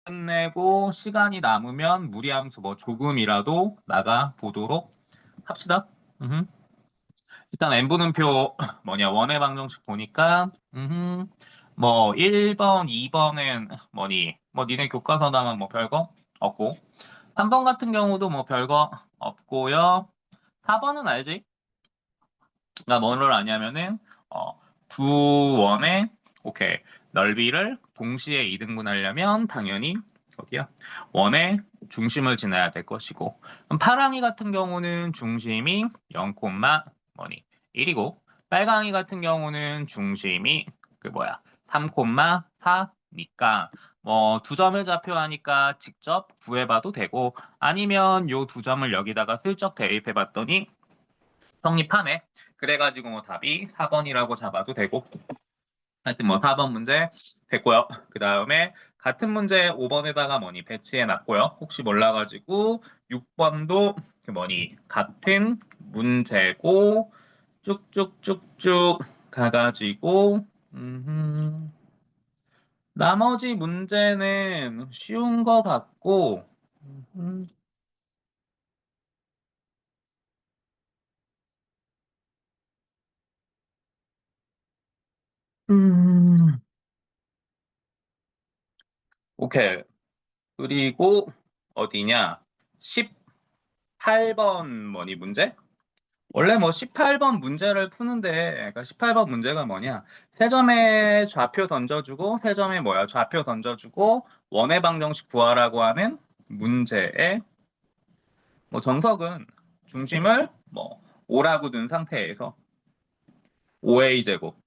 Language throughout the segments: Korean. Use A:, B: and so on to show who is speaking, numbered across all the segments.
A: 끝내고 시간이 남으면 무리함수 뭐 조금이라도 나가 보도록 합시다. 음흠. 일단 n분음표 뭐냐 원의 방정식 보니까 뭐 1번, 2번은 뭐니 뭐 니네 교과서다만 뭐 별거 없고 3번 같은 경우도 뭐 별거 없고요. 4번은 알지? 그러니까 뭐를 아냐면은 어, 두 원의 오케이 넓이를 동시에 이등분하려면 당연히 어디야? 원의 중심을 지나야 될 것이고 그럼 파랑이 같은 경우는 중심이 0, 뭐니 1이고 빨강이 같은 경우는 중심이 그 뭐야 3, 4니까 뭐 두 점을 좌표하니까 직접 구해봐도 되고 아니면 요 두 점을 여기다가 슬쩍 대입해 봤더니 성립하네. 그래가지고 뭐 답이 4번이라고 잡아도 되고. 하여튼 뭐 4번 문제 됐고요. 그 다음에 같은 문제 5번에다가 뭐니 배치해 놨고요. 혹시 몰라가지고 6번도 그 뭐니 같은 문제고 쭉쭉쭉쭉 가가지고 나머지 문제는 쉬운 거 같고 음, 음, 오케이. 그리고 어디냐? 18번 뭐니 문제? 원래 뭐 18번 문제를 푸는데 그러니까 18번 문제가 뭐냐? 세 점에 좌표 던져주고 세 점에 뭐야? 좌표 던져주고 원의 방정식 구하라고 하는 문제의 뭐 정석은 중심을 뭐 5라고 둔 상태에서 5a 제곱,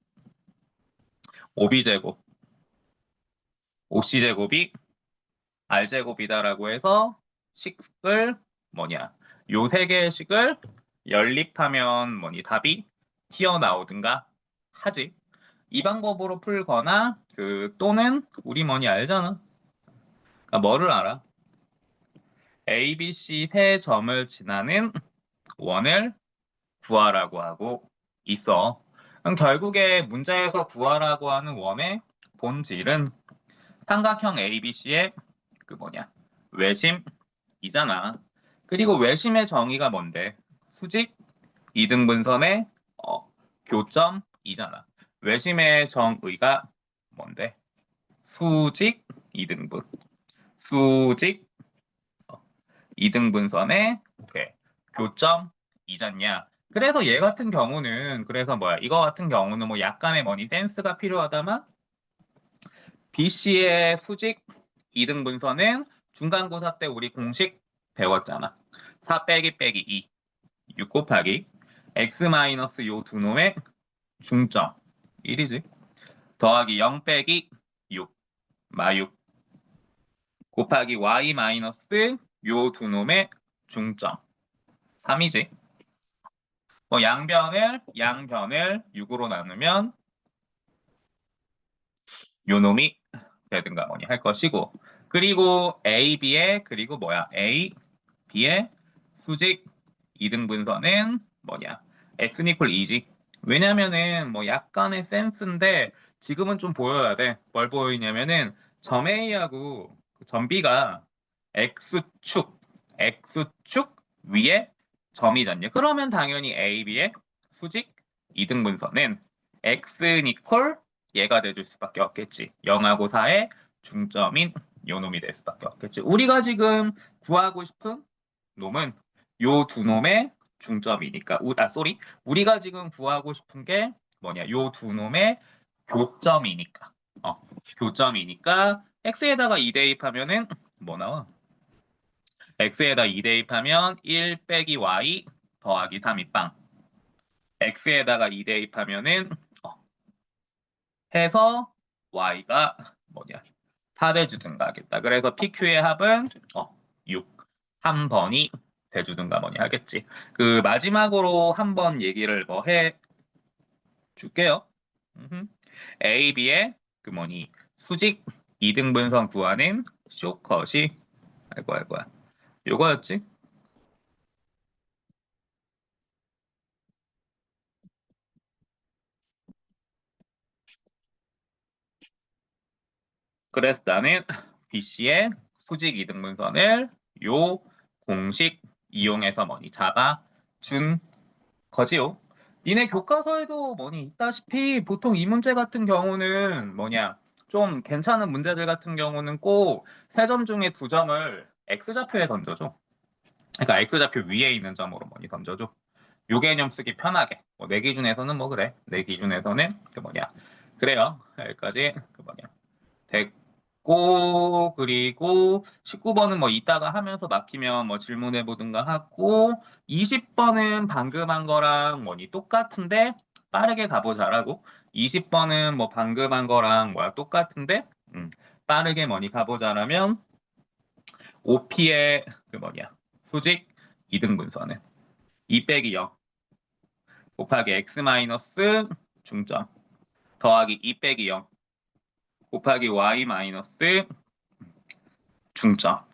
A: 5b 제곱, 5c 제곱이 r 제곱이다라고 해서 식을 뭐냐? 요 세 개의 식을 연립하면 뭐니 답이 튀어나오든가 하지. 이 방법으로 풀거나 그 또는 우리 뭐니 알잖아. 그러니까 뭐를 알아? A, B, C 세 점을 지나는 원을 구하라고 하고 있어. 그럼 결국에 문제에서 구하라고 하는 원의 본질은 삼각형 ABC의 그 뭐냐 외심이잖아. 그리고 외심의 정의가 뭔데? 수직 이등분선의 교점이잖아. 외심의 정의가 뭔데? 수직 이등분. 수직 이등분선의 오케이. 교점이잖냐. 그래서 얘 같은 경우는 그래서 뭐야? 이거 같은 경우는 뭐 약간의 뭐니 센스가 필요하다만 BC의 수직 이등분선은 중간고사 때 우리 공식 배웠잖아. 4 빼기 빼기 2, 6 곱하기 x 마이너스 요 두 놈의 중점 1이지. 더하기 0 빼기 6, 마육 곱하기 y 마이너스 요 두 놈의 중점 3이지. 뭐 양변을 6으로 나누면 요 놈이 되든가 뭐니 할 것이고 그리고 A, B의 그리고 뭐야 A, B의 수직 이등분선은 뭐냐 x는 이퀄 2지. 왜냐면은 뭐 약간의 센스인데 지금은 좀 보여야 돼. 뭘 보이냐면은 점 A하고 점 B가 x축 x축 위에 점이잖냐. 그러면 당연히 A, B의 수직 이등분선은 x는 이퀄 얘가 돼줄 수밖에 없겠지. 0하고 4의 중점인 요 놈이 될 수밖에 없겠지. 우리가 지금 구하고 싶은 놈은 요 두 놈의 중점이니까 쏘리 우리가 지금 구하고 싶은 게 뭐냐 요 두 놈의 교점이니까 교점이니까 x에다가 2 대입하면은 뭐 나와? x에다 2 대입하면 1 빼기 y 더하기 3이 빵 x에다가 2 대입하면은 해서 y가 뭐냐 4대주든가 하겠다. 그래서 PQ의 합은 6, 3번이 대주든가 뭐니 하겠지. 그 마지막으로 한번 얘기를 뭐 해 줄게요. A, B의 그 뭐니 수직 이등분선 구하는 쇼컷이 아이고 아이고야. 요거였지. 그래서 나는 BC의 수직 이등분선을 요 공식 이용해서 뭐니 잡아준 거지요. 니네 교과서에도 뭐니 있다시피 보통 이 문제 같은 경우는 뭐냐 좀 괜찮은 문제들 같은 경우는 꼭 3점 중에 2점을 X좌표에 던져줘. 그러니까 X좌표 위에 있는 점으로 뭐니 던져줘. 요 개념 쓰기 편하게. 내 기준에서는 뭐 그래. 내 기준에서는 그 뭐냐. 그래요. 여기까지 그 뭐냐. 됐고 그리고 19번은 뭐 이따가 하면서 막히면 뭐 질문해 보든가 하고 20번은 방금 한 거랑 뭐니 똑같은데 빠르게 가보자라고 20번은 뭐 방금 한 거랑 뭐야 똑같은데 빠르게 뭐니 가보자라면 OP의 그 뭐냐 수직 이등분선은 2 빼기 0 곱하기 x 마이너스 중점 더하기 2 빼기 0 곱하기 y 마이너스 중점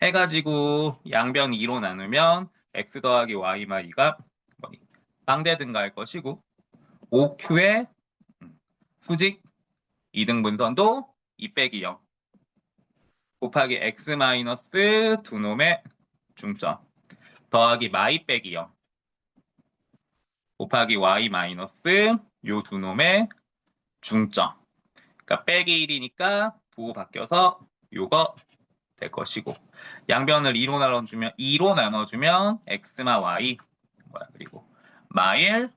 A: 해가지고 양변 2로 나누면 x 더하기 y만 2가 뭐니 빵대 등가할 것이고 OQ의 수직 이등분선도 2 빼기 0 곱하기 x 마이너스 두 놈의 중점 더하기 마이 빼기 0 곱하기 y 마이너스 요 두 놈의 중점 그러니까 빼기 1이니까 부호 바뀌어서 요거 될 것이고 양변을 2로 나눠주면 x마 y 뭐야 그리고 마일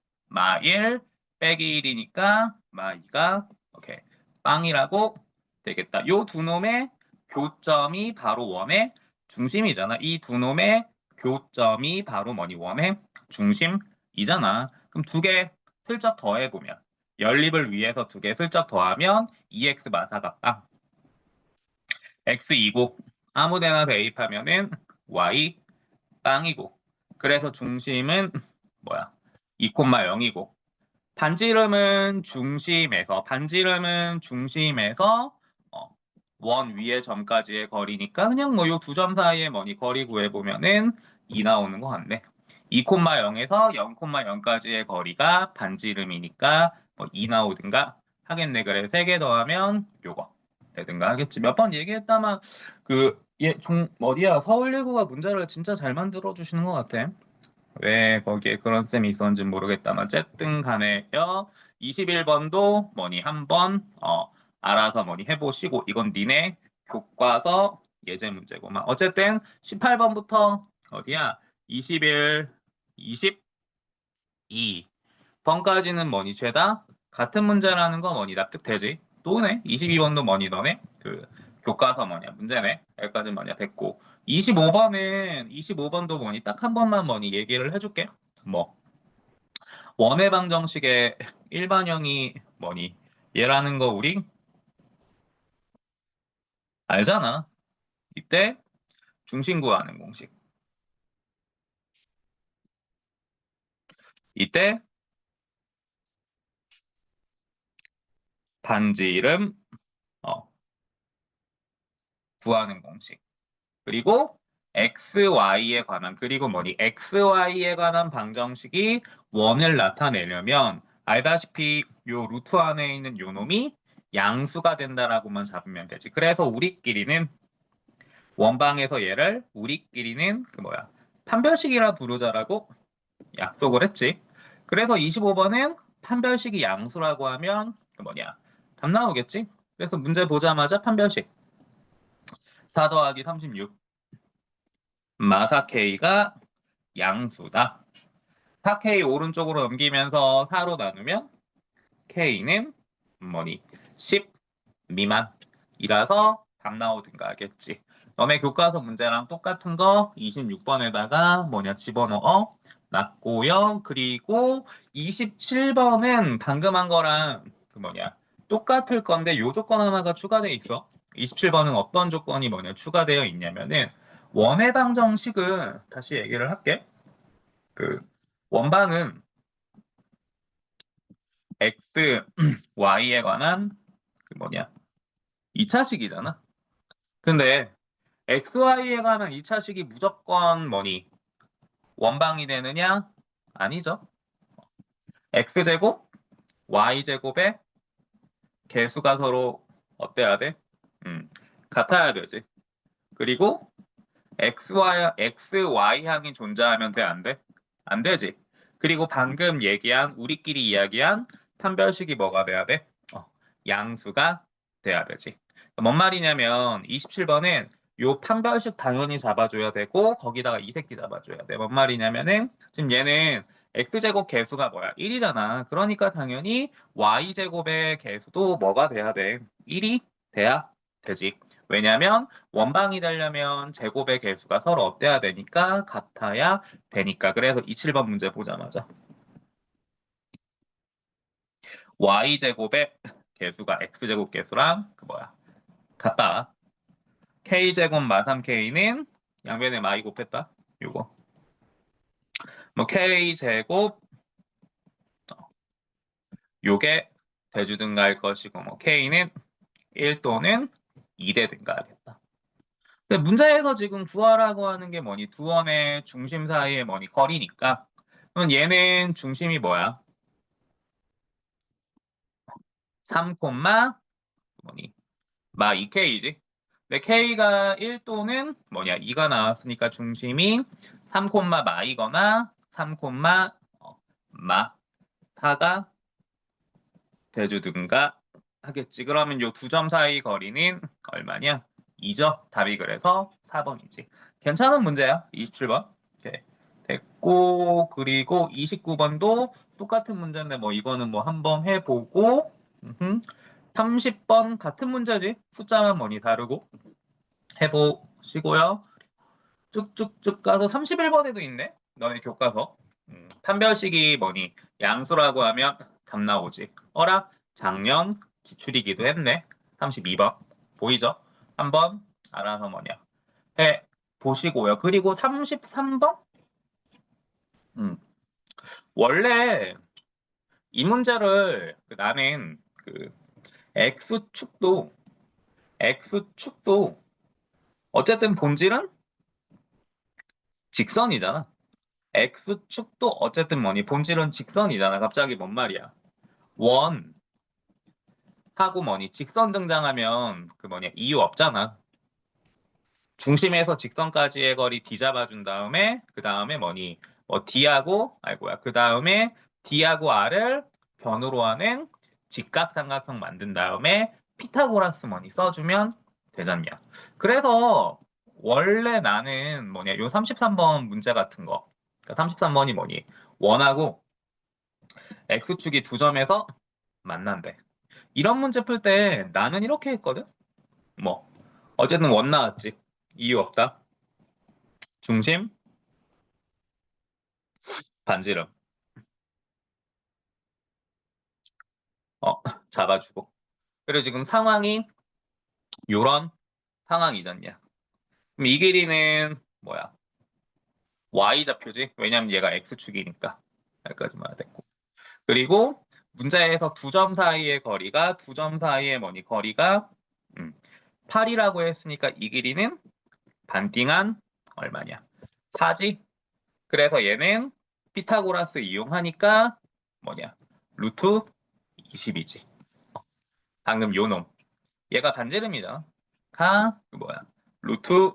A: 빼기 1이니까 마이가 오케이 빵이라고 되겠다. 요 두 놈의 교점이 바로 원의 중심이잖아. 이 두 놈의 교점이 바로 뭐니 원의 중심이잖아. 그럼 두 개 슬쩍 더해보면 연립을 위해서 두 개 슬쩍 더하면 2x 마사가 빵 x2고 아무데나 대입하면은 y 빵이고 그래서 중심은 뭐야 2,0이고 반지름은 중심에서 원 위의 점까지의 거리니까 그냥 뭐 요 두 점 사이의 뭐니 거리 구해보면은 2 나오는 것 같네. 2,0에서 0,0까지의 거리가 반지름이니까 뭐 2 나오든가 하겠네. 그래 3개 더하면 요거 되든가 하겠지. 몇 번 얘기했다만 어디야 서울예고가 문제를 진짜 잘 만들어 주시는 것 같아. 왜 거기에 그런 셈이 있었는지 모르겠다만 어쨌든 간에요. 21번도 뭐니 한번 알아서 뭐니 해보시고 이건 니네 교과서 예제 문제고만 어쨌든 18번부터 어디야 21, 22번까지는 뭐니 죄다 같은 문제라는 거 뭐니 납득되지? 또네 22번도 뭐니 너네 그 교과서 뭐냐 문제네 여기까지 뭐냐 됐고 25번도 뭐니 딱 한 번만 뭐니 얘기를 해줄게 뭐 원의 방정식의 일반형이 뭐니 얘라는 거 우리 알잖아 이때 중심 구하는 공식 이때 반지름 구하는 공식 그리고 XY에 관한 그리고 뭐니 XY에 관한 방정식이 원을 나타내려면 알다시피 요 루트 안에 있는 요 놈이 양수가 된다라고만 잡으면 되지. 그래서 우리끼리는 원방에서 얘를 우리끼리는 그 뭐야 판별식이라 부르자라고 약속을 했지. 그래서 25번은 판별식이 양수라고 하면 그 뭐냐 답 나오겠지. 그래서 문제 보자마자 판별식 4 더하기 36 마사 K가 양수다. 4K 오른쪽으로 넘기면서 4로 나누면 K는 뭐니 10 미만이라서 답 나오든가 하겠지. 너네 교과서 문제랑 똑같은 거 26번에다가 뭐냐 집어넣어 놨고요. 그리고 27번은 방금 한 거랑 그 뭐냐 똑같을 건데 요 조건 하나가 추가돼 있어. 27번은 어떤 조건이 뭐냐 추가되어 있냐면은 원의 방정식은 다시 얘기를 할게. 그 원방은 x, y에 관한 그 뭐냐 2차식이잖아. 근데 XY에 관한 2차식이 무조건 뭐니? 원방이 되느냐? 아니죠. X제곱, Y제곱의 개수가 서로 어때야 돼? 같아야 되지. 그리고 XY향이 존재하면 돼, 안 돼? 안 되지. 그리고 방금 얘기한, 우리끼리 이야기한 판별식이 뭐가 돼야 돼? 양수가 돼야 되지. 뭔 말이냐면 27번은 요 판별식 당연히 잡아줘야 되고 거기다가 이 새끼 잡아줘야 돼. 뭔 말이냐면은 지금 얘는 x제곱 개수가 뭐야? 1이잖아. 그러니까 당연히 y제곱의 개수도 뭐가 돼야 돼? 1이 돼야 되지. 왜냐면 원방이 되려면 제곱의 개수가 서로 어때야 되니까 같아야 되니까. 그래서 27번 문제 보자마자 y제곱의 개수가 x제곱 개수랑 그 뭐야? 같다. k제곱 마 3k는 양변에 마이 곱했다. 요거. 뭐 k제곱 요게 대주 등가할 것이고 뭐 k는 1 또는 2대 등가하겠다. 근데 문제에서 지금 구하라고 하는 게 뭐니? 두 원의 중심 사이의 뭐니? 거리니까. 그럼 얘는 중심이 뭐야? 3, 뭐니? 마 2k지. 근데 k가 1 또는 뭐냐? 2가 나왔으니까 중심이 3, 마이거나 3, 마 4가 대주 등가 하겠지. 그러면 요 두 점 사이 거리는 얼마냐? 2죠. 답이 그래서 4번이지. 괜찮은 문제야. 27번. 오케이. 됐고 그리고 29번도 똑같은 문제인데 뭐 이거는 뭐 한번 해보고 30번 같은 문제지. 숫자만 뭐니 다르고 해보시고요. 쭉쭉쭉 가서 31번에도 있네. 너네 교과서. 판별식이 뭐니? 양수라고 하면 답 나오지. 어라? 작년 기출이기도 했네. 32번. 보이죠? 한번 알아서 뭐냐. 해 보시고요. 그리고 33번? 음. 원래 이 문제를 나는 그 X축도 X축도 어쨌든 본질은 직선이잖아. X축도 어쨌든 뭐니 본질은 직선이잖아. 갑자기 뭔 말이야. 원 하고 뭐니 직선 등장하면 그 뭐냐 이유 없잖아. 중심에서 직선까지의 거리 D 잡아준 다음에 그 다음에 뭐니 뭐 D하고 아이고야 그 다음에 D하고 R을 변으로 하는 직각삼각형 만든 다음에 피타고라스 뭐니 써주면 되잖냐. 그래서 원래 나는 뭐냐 요 33번 문제 같은 거 그러니까 33번이 뭐니 원하고 X축이 두 점에서 만난대. 이런 문제 풀 때 나는 이렇게 했거든. 뭐 어쨌든 원 나왔지. 이유 없다. 중심 반지름 어 잡아주고. 그리고 지금 상황이 요런 상황이잖냐. 그럼 이 길이는 뭐야? Y 좌표지. 왜냐면 얘가 X축이니까. 여기까지만 됐고. 그리고 문제에서 두 점 사이의 거리가 두 점 사이의 뭐니 거리가 8이라고 했으니까 이 길이는 반띵한 얼마냐? 4지. 그래서 얘는 피타고라스 이용하니까 뭐냐? 루트 20이지. 방금 요 놈. 얘가 반지름이잖아. 그 뭐야? 루트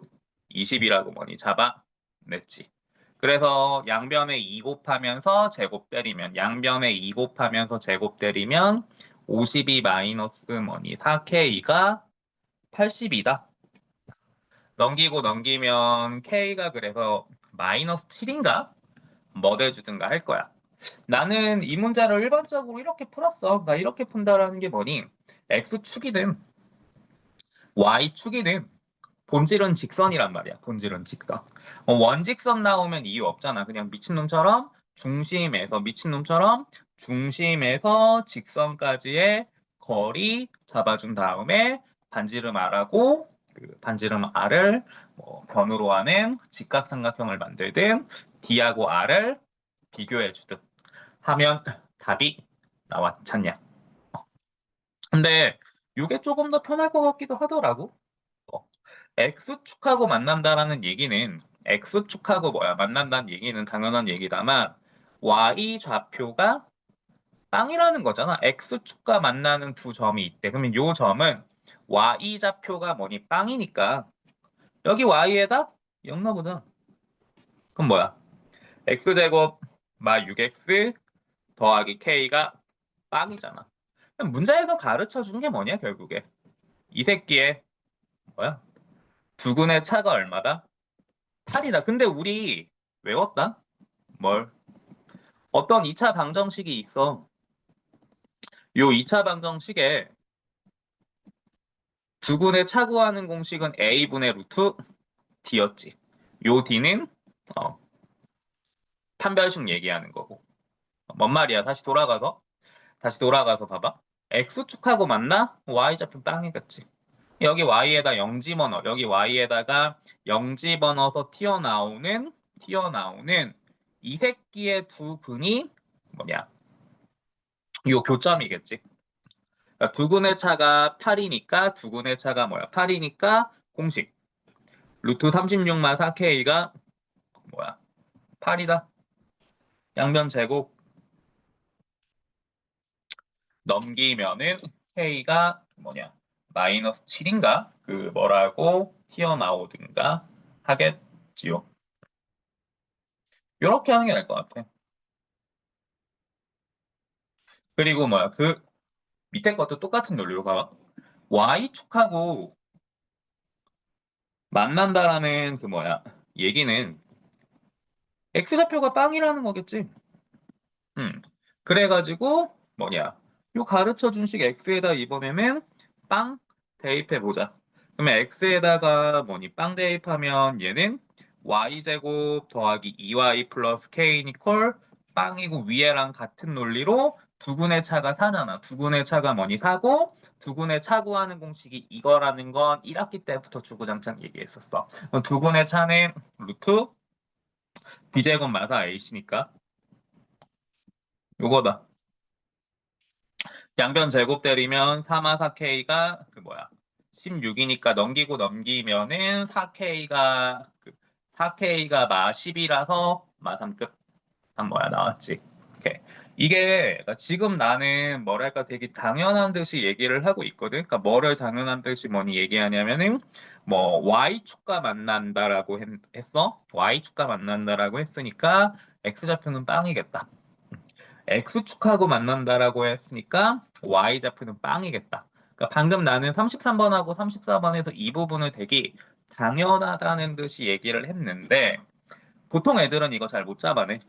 A: 20이라고 뭐니 잡아냈지. 그래서 양변에 2 곱하면서 제곱 때리면 양변에 2 곱하면서 제곱 때리면 52 마이너스 뭐니 4K가 80이다. 넘기고 넘기면 K가 그래서 마이너스 7인가? 뭐 돼주든가 할 거야. 나는 이 문제를 일반적으로 이렇게 풀었어. 나 이렇게 푼다라는 게 뭐니? X축이든 Y축이든 본질은 직선이란 말이야. 본질은 직선. 원직선 나오면 이유 없잖아. 그냥 미친놈처럼 중심에서 직선까지의 거리 잡아준 다음에 반지름 R하고 그 반지름 R을 뭐 변으로 하는 직각삼각형을 만들든 D하고 R을 비교해 주든 하면 답이 나왔잖냐. 근데 이게 조금 더 편할 것 같기도 하더라고. 어, X축하고 만난다라는 얘기는 X축하고 뭐야? 만난다는 얘기는 당연한 얘기다만 Y 좌표가 빵이라는 거잖아. X축과 만나는 두 점이 있대. 그러면 이 점은 y좌표가 뭐니? 빵이니까 여기 y에다 0 넣어보자. 그럼 뭐야? x제곱 마 6x 더하기 k가 빵이잖아. 그럼 문제에서 가르쳐 준 게 뭐냐 결국에? 이 새끼의 뭐야? 두근의 차가 얼마다? 8이다. 근데 우리 외웠다? 뭘? 어떤 2차 방정식이 있어. 요 2차 방정식에 두근의 차 구하는 공식은 a분의 루트 d였지. 요 d는 판별식 얘기하는 거고. 뭔 말이야? 다시 돌아가서 봐봐. x축하고 만나? y좌표 빵이겠지. 여기 y에다 0 집어넣어. 여기 y에다가 0 집어넣어서 튀어나오는 이 새끼의 두 근이 뭐냐? 요 교점이겠지. 그러니까 두근의 차가 8이니까 두근의 차가 뭐야? 8이니까 공식. 루트 36만 4k가 뭐야? 8이다. 양변 제곱 넘기면은 k가 뭐냐? 마이너스 7인가? 그 뭐라고 튀어나오든가 하겠지요. 이렇게 하는 게 나을 것 같아. 그리고 뭐야? 그 밑에 것도 똑같은 논리로 가. y축하고 만난다라는 그 뭐야? 얘기는 x좌표가 빵이라는 거겠지. 음. 그래가지고 뭐냐? 요 가르쳐 준 식 x에다 이번에는 빵 대입해 보자. 그러면 x에다가 뭐니 빵 대입하면 얘는 y제곱 더하기 2y 플러스 k니콜 빵이고 위에랑 같은 논리로 두근의 차가 4잖아. 두근의 차가 뭐니 4고 두근의 차 구하는 공식이 이거라는 건 1학기 때부터 주구장창 얘기했었어. 두근의 차는 루트 b제곱 마사 ac니까 요거다. 양변 제곱 때리면 3하 4K가 그 뭐야 16이니까 넘기면은 4K가 마 10이라서 마 3급 한 뭐야 나왔지. 오케이. 이게 그러니까 지금 나는 뭐랄까 되게 당연한 듯이 얘기를 하고 있거든. 그러니까 뭐를 당연한 듯이 뭐니 얘기하냐면은 뭐 Y축과 만난다라고 했어. Y축과 만난다라고 했으니까 X좌표는 빵이겠다. X축하고 만난다라고 했으니까 Y좌표는 빵이겠다. 그러니까 방금 나는 33번하고 34번에서 이 부분을 되게 당연하다는 듯이 얘기를 했는데 보통 애들은 이거 잘 못 잡아내.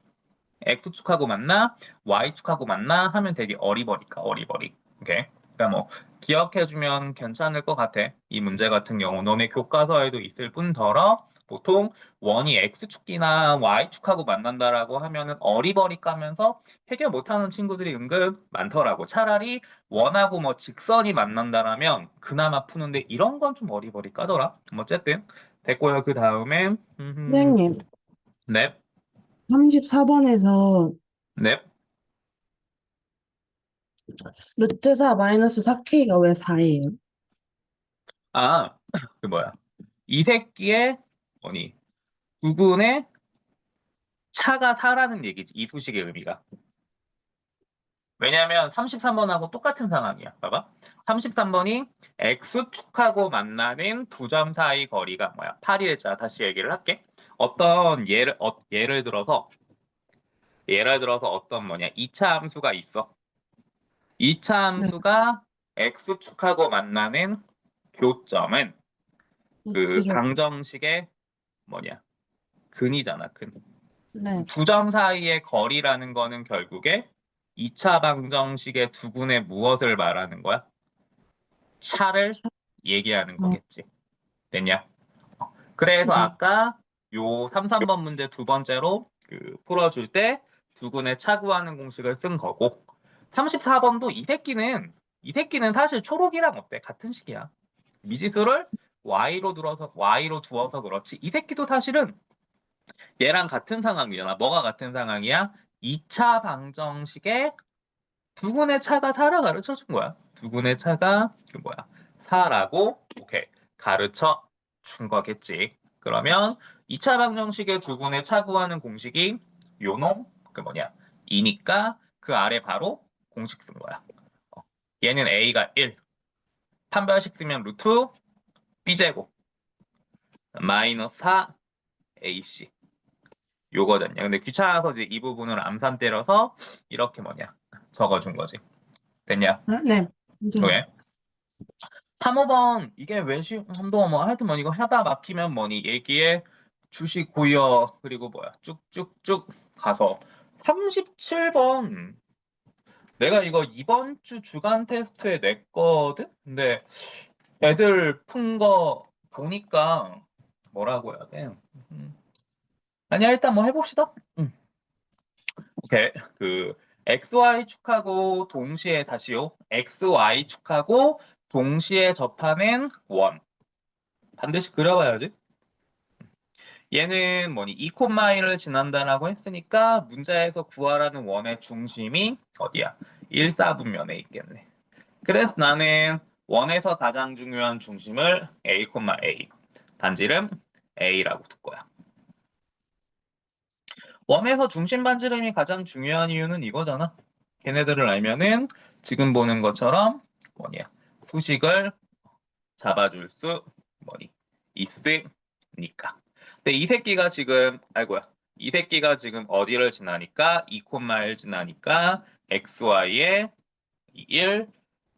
A: X축하고 만나, Y축하고 만나 하면 되게 어리버리까, 어리버리. 오케이? 그러니까 뭐 기억해주면 괜찮을 것 같아. 이 문제 같은 경우 너네 교과서에도 있을 뿐더러 보통 원이 X축이나 Y축하고 만난다라고 하면은 어리버리 까면서 해결 못하는 친구들이 은근 많더라고. 차라리 원하고 뭐 직선이 만난다라면 그나마 푸는데 이런 건 좀 어리버리 까더라. 뭐 어쨌든 됐고요. 그 다음에
B: 선생님,
A: 넵,
B: 34번에서
A: 넵.
B: 루트 4 마이너스 4K가 왜 4예요?
A: 아, 그 뭐야. 이 새끼의 뭐니 부분의 차가 4라는 얘기지. 이 수식의 의미가. 왜냐하면 33번하고 똑같은 상황이야. 봐봐. 33번이 X축하고 만나는 두 점 사이 거리가 뭐야? 8일자. 다시 얘기를 할게. 어떤 예를 들어서 어떤 뭐냐? 2차 함수가 있어. 2차
B: 네,
A: 함수가 X축하고 만나는 교점은 그
B: X죠.
A: 방정식의 뭐냐? 근이잖아, 근.
B: 네,
A: 두 점 사이의 거리라는 거는 결국에 2차 방정식의 두근의 무엇을 말하는 거야? 차를 얘기하는
B: 어,
A: 거겠지. 됐냐? 그래서
B: 네.
A: 아까 요 3번 문제 두 번째로 그 풀어줄 때 두근의 차 구하는 공식을 쓴 거고 34번도 이 새끼는 사실 초록이랑 어때? 같은 식이야. 미지수를 y로 두어서 그렇지. 이 새끼도 사실은 얘랑 같은 상황이잖아. 뭐가 같은 상황이야? 2차 방정식에 두근의 차가 4라 가르쳐 준 거야. 두근의 차가 그 뭐야? 4라고 오케이 가르쳐 준 거겠지. 그러면 2차 방정식의 두근의 차 구하는 공식이 요놈 그 뭐냐? 2니까 그 아래 바로 공식 쓴 거야. 얘는 a가 1, 판별식 쓰면 루트 b제곱 마이너스 4ac 요거잖냐. 근데 귀찮아서 이제 이 부분을 암산 때려서 이렇게 적어준 거지. 됐냐?
B: 아, 네. 이제
A: 왜? 3호번 이게 왜 한동안 하여튼 이거 하다 막히면 얘기해 주식 고여 그리고 쭉쭉쭉 가서 37번 내가 이거 이번 주 주간 테스트에 냈거든? 근데 애들 푼 거 보니까 뭐라고 해야 돼? 음. 아니야 일단 해봅시다. 오케이. XY 축하고 동시에 다시요. XY 축하고 동시에 접하는 원. 반드시 그려봐야지. 얘는 2,1을 지난다라고 했으니까 문자에서 구하라는 원의 중심이 어디야? 1, 4분면에 있겠네. 그래서 나는 원에서 가장 중요한 중심을 A, A. 반지름 A라고 둘 거야. 원에서 중심 반지름이 가장 중요한 이유는 이거잖아. 걔네들을 알면은 지금 보는 것처럼 수식을 잡아줄 수 있으니까. 근데 이 새끼가 지금 이 새끼가 지금 어디를 지나니까 2,1 지나니까 xy에 1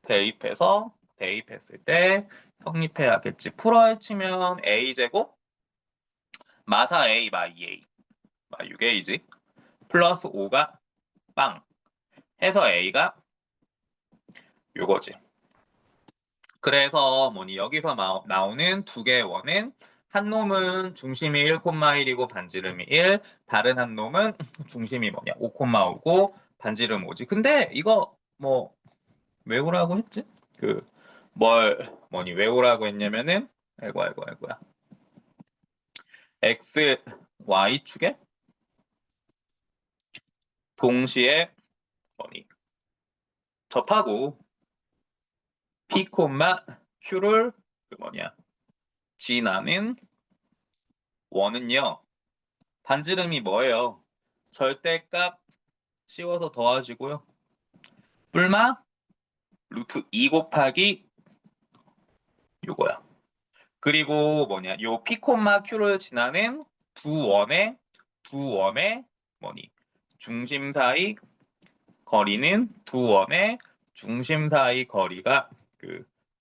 A: 대입했을 때 성립해야겠지. 풀어에 치면 a제곱 마사 a 마 2a 마 6a지. 플러스 5가 빵 해서 a가 요거지. 그래서 여기서 나오는 두 개의 원은 한 놈은 중심이 1,1이고 반지름이 1, 다른 한 놈은 중심이 5,5고 반지름 5지. 근데 이거 외우라고 했지? 외우라고 했냐면은 아이고야. x, y 축에 동시에 접하고 p, q를 지나는 원은요. 반지름이 뭐예요? 절대값 씌워서 더하시고요. 뿔마 루트 2 곱하기 요거야. 그리고 요 P, Q를 지나는 두 원의 중심 사이 거리는 두 원의 중심 사이 거리가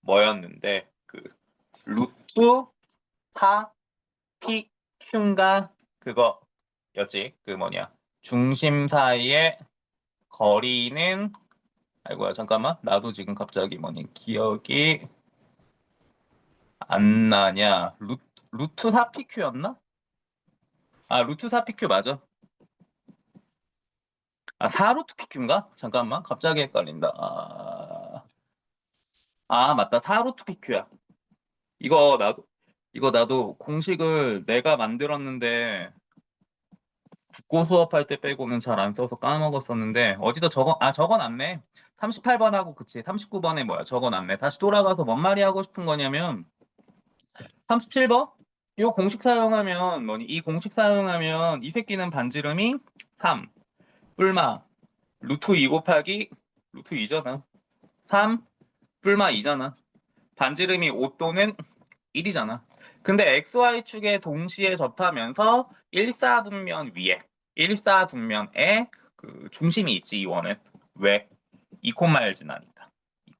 A: 뭐였는데 루트 4 P, Q인가 그거였지. 중심 사이의 거리는 아이고야 잠깐만 나도 지금 갑자기 기억이 안 나냐 루트 4PQ였나? 아 루트 4PQ 맞아. 아 4루트 PQ인가? 잠깐만 갑자기 헷갈린다. 맞다 4루트 PQ야. 이거 나도 공식을 내가 만들었는데 국고 수업할 때 빼고는 잘 안 써서 까먹었었는데 어디다 적어놨네. 38번하고 그치 39번에 적어놨네. 다시 돌아가서 뭔 말이 하고 싶은 거냐면 37번 이 공식 사용하면 이 새끼는 반지름이 3 뿔마 루트 2 곱하기 루트 2잖아. 3 뿔마 2잖아. 반지름이 5 또는 1이잖아. 근데 XY축에 동시에 접하면서 1사분면 위에 1사분면에 중심이 있지 이 원은. 왜? 2,1 지나니까.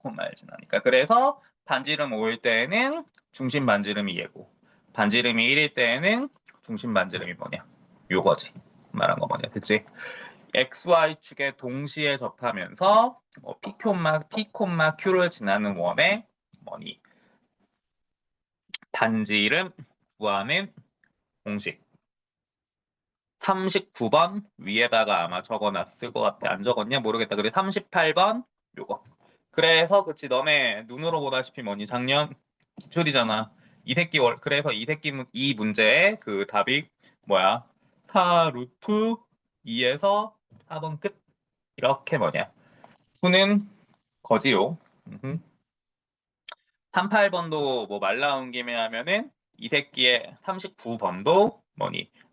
A: 2,1 지나니까. 그래서 반지름 5일 때에는 중심 반지름이 얘고 반지름이 1일 때에는 중심 반지름이 요거지. 말한 거 됐지? XY축에 동시에 접하면서 P, Q를 지나는 원의 반지름 구하는 공식 39번 위에다가 아마 적어놨을 것 같아. 안 적었냐 모르겠다. 그래 38번 요거. 그래서 그치 너네 눈으로 보다시피 작년 기출이잖아. 그래서 이 문제의 답이 4 루트 2에서 4번 끝 이렇게 푸는 거지요. 38번도 말 나온 김에 하면은 이 새끼의 39번도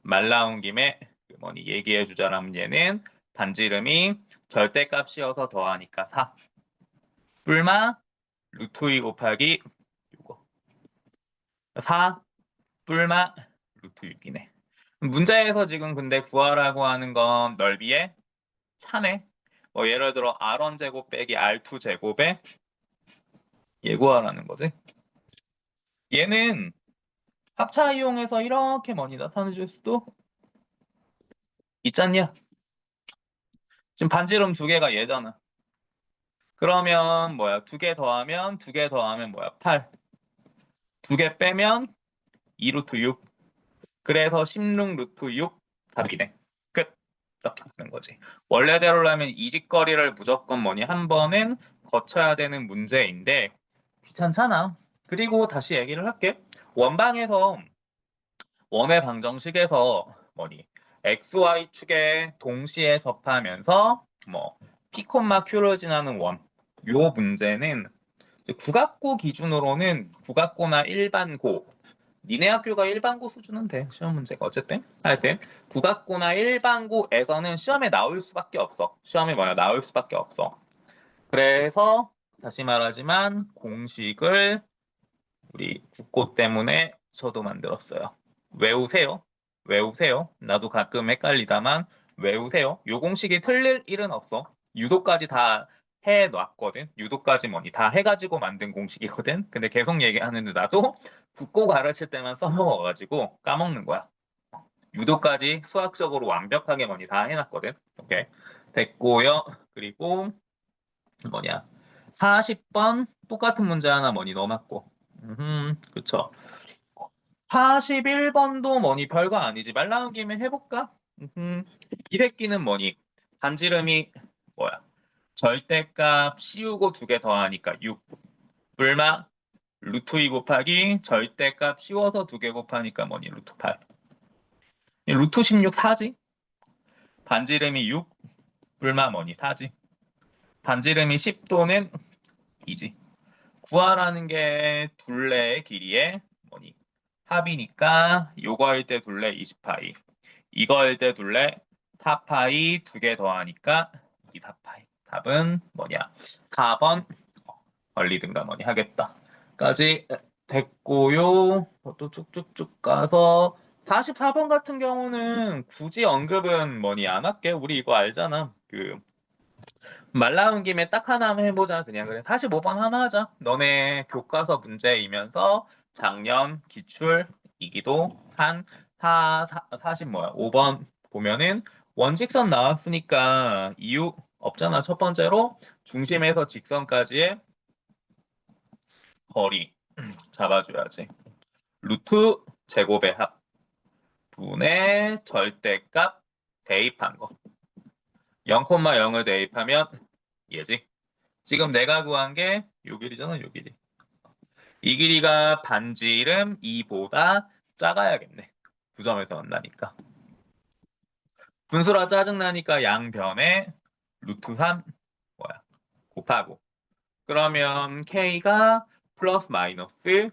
A: 말 나온 김에 얘기해 주자라면 얘는 반지름이 절대값이어서 더하니까 4 뿔마 루트 2 곱하기 요거 4 뿔마 루트 6이네. 문제에서 지금 근데 구하라고 하는 건 넓이의 차네. 뭐 예를 들어 R1 제곱 빼기 R2 제곱에 얘 구하라는 거지. 얘는 합차 이용해서 이렇게 많이 나타내줄 수도 있잖냐. 지금 반지름 두 개가 얘잖아. 그러면 뭐야? 두 개 더하면 뭐야? 8. 두 개 빼면 2 루트 6. 그래서 16 루트 6 답이네. 끝. 이렇게 하는 거지. 원래대로라면 이직거리를 무조건 뭐니 한 번은 거쳐야 되는 문제인데 귀찮잖아. 그리고 다시 얘기를 할게. 원방에서 원의 방정식에서 뭐니 XY 축에 동시에 접하면서 뭐 P, Q를 지나는 원. 요 문제는 국악고 기준으로는 국악고나 일반고 니네 학교가 일반고 수준은 돼. 시험 문제가 어쨌든 하여튼 국악고나 일반고에서는 시험에 나올 수밖에 없어. 시험에 뭐야 나올 수밖에 없어. 그래서 다시 말하지만 공식을 우리 국고 때문에 저도 만들었어요. 외우세요. 외우세요. 나도 가끔 헷갈리다만 외우세요. 요 공식이 틀릴 일은 없어. 유도까지 다 해놨거든. 유도까지 뭐니 다 해가지고 만든 공식이거든. 근데 계속 얘기하는데 나도 국고 가르칠 때만 써먹어가지고 까먹는 거야. 유도까지 수학적으로 완벽하게 뭐니 다 해놨거든. 오케이. 됐고요. 그리고 뭐냐. 40번 똑같은 문제 하나 뭐니 넣어놨고. 그쵸. 41번도 뭐니 별거 아니지. 말 나온 김에 해볼까? 이 새끼는 뭐니? 반지름이 뭐야? 절대값 씌우고 두 개 더하니까 6. 불마 루트 2 곱하기 절대값 씌워서 두 개 곱하니까 뭐니? 루트 8. 루트 16 4지? 반지름이 6. 불마 뭐니? 4지? 반지름이 10도는 2지. 구하라는 게 둘레의 길이의 뭐니? 합이니까 요거 할 때 둘레 20파이. 이거 할 때 둘레 4파이 두 개 더하니까 2, 4파이. 답은 뭐냐? 4번 걸리든가 뭐니 하겠다. 까지 됐고요. 또 쭉쭉쭉 가서 44번 같은 경우는 굳이 언급은 뭐니 안 할게. 우리 이거 알잖아. 그 말 나온 김에 딱 하나 한번 해보자. 그냥 그래. 45번 하나 하자. 너네 교과서 문제이면서 작년 기출 이기도 한 40 뭐야? 5번 보면은 원직선 나왔으니까 이유 없잖아. 첫 번째로 중심에서 직선까지의 거리 잡아줘야지. 루트 제곱의 합 분의 절대값 대입한 거. 0,0을 대입하면 얘지. 지금 내가 구한 게 요 길이잖아, 요 길이. 이 길이가 반지름 2보다 작아야겠네. 9점에서 만나니까. 분수라 짜증나니까 양변에 루트 3 뭐야? 곱하고. 그러면 k가 플러스 마이너스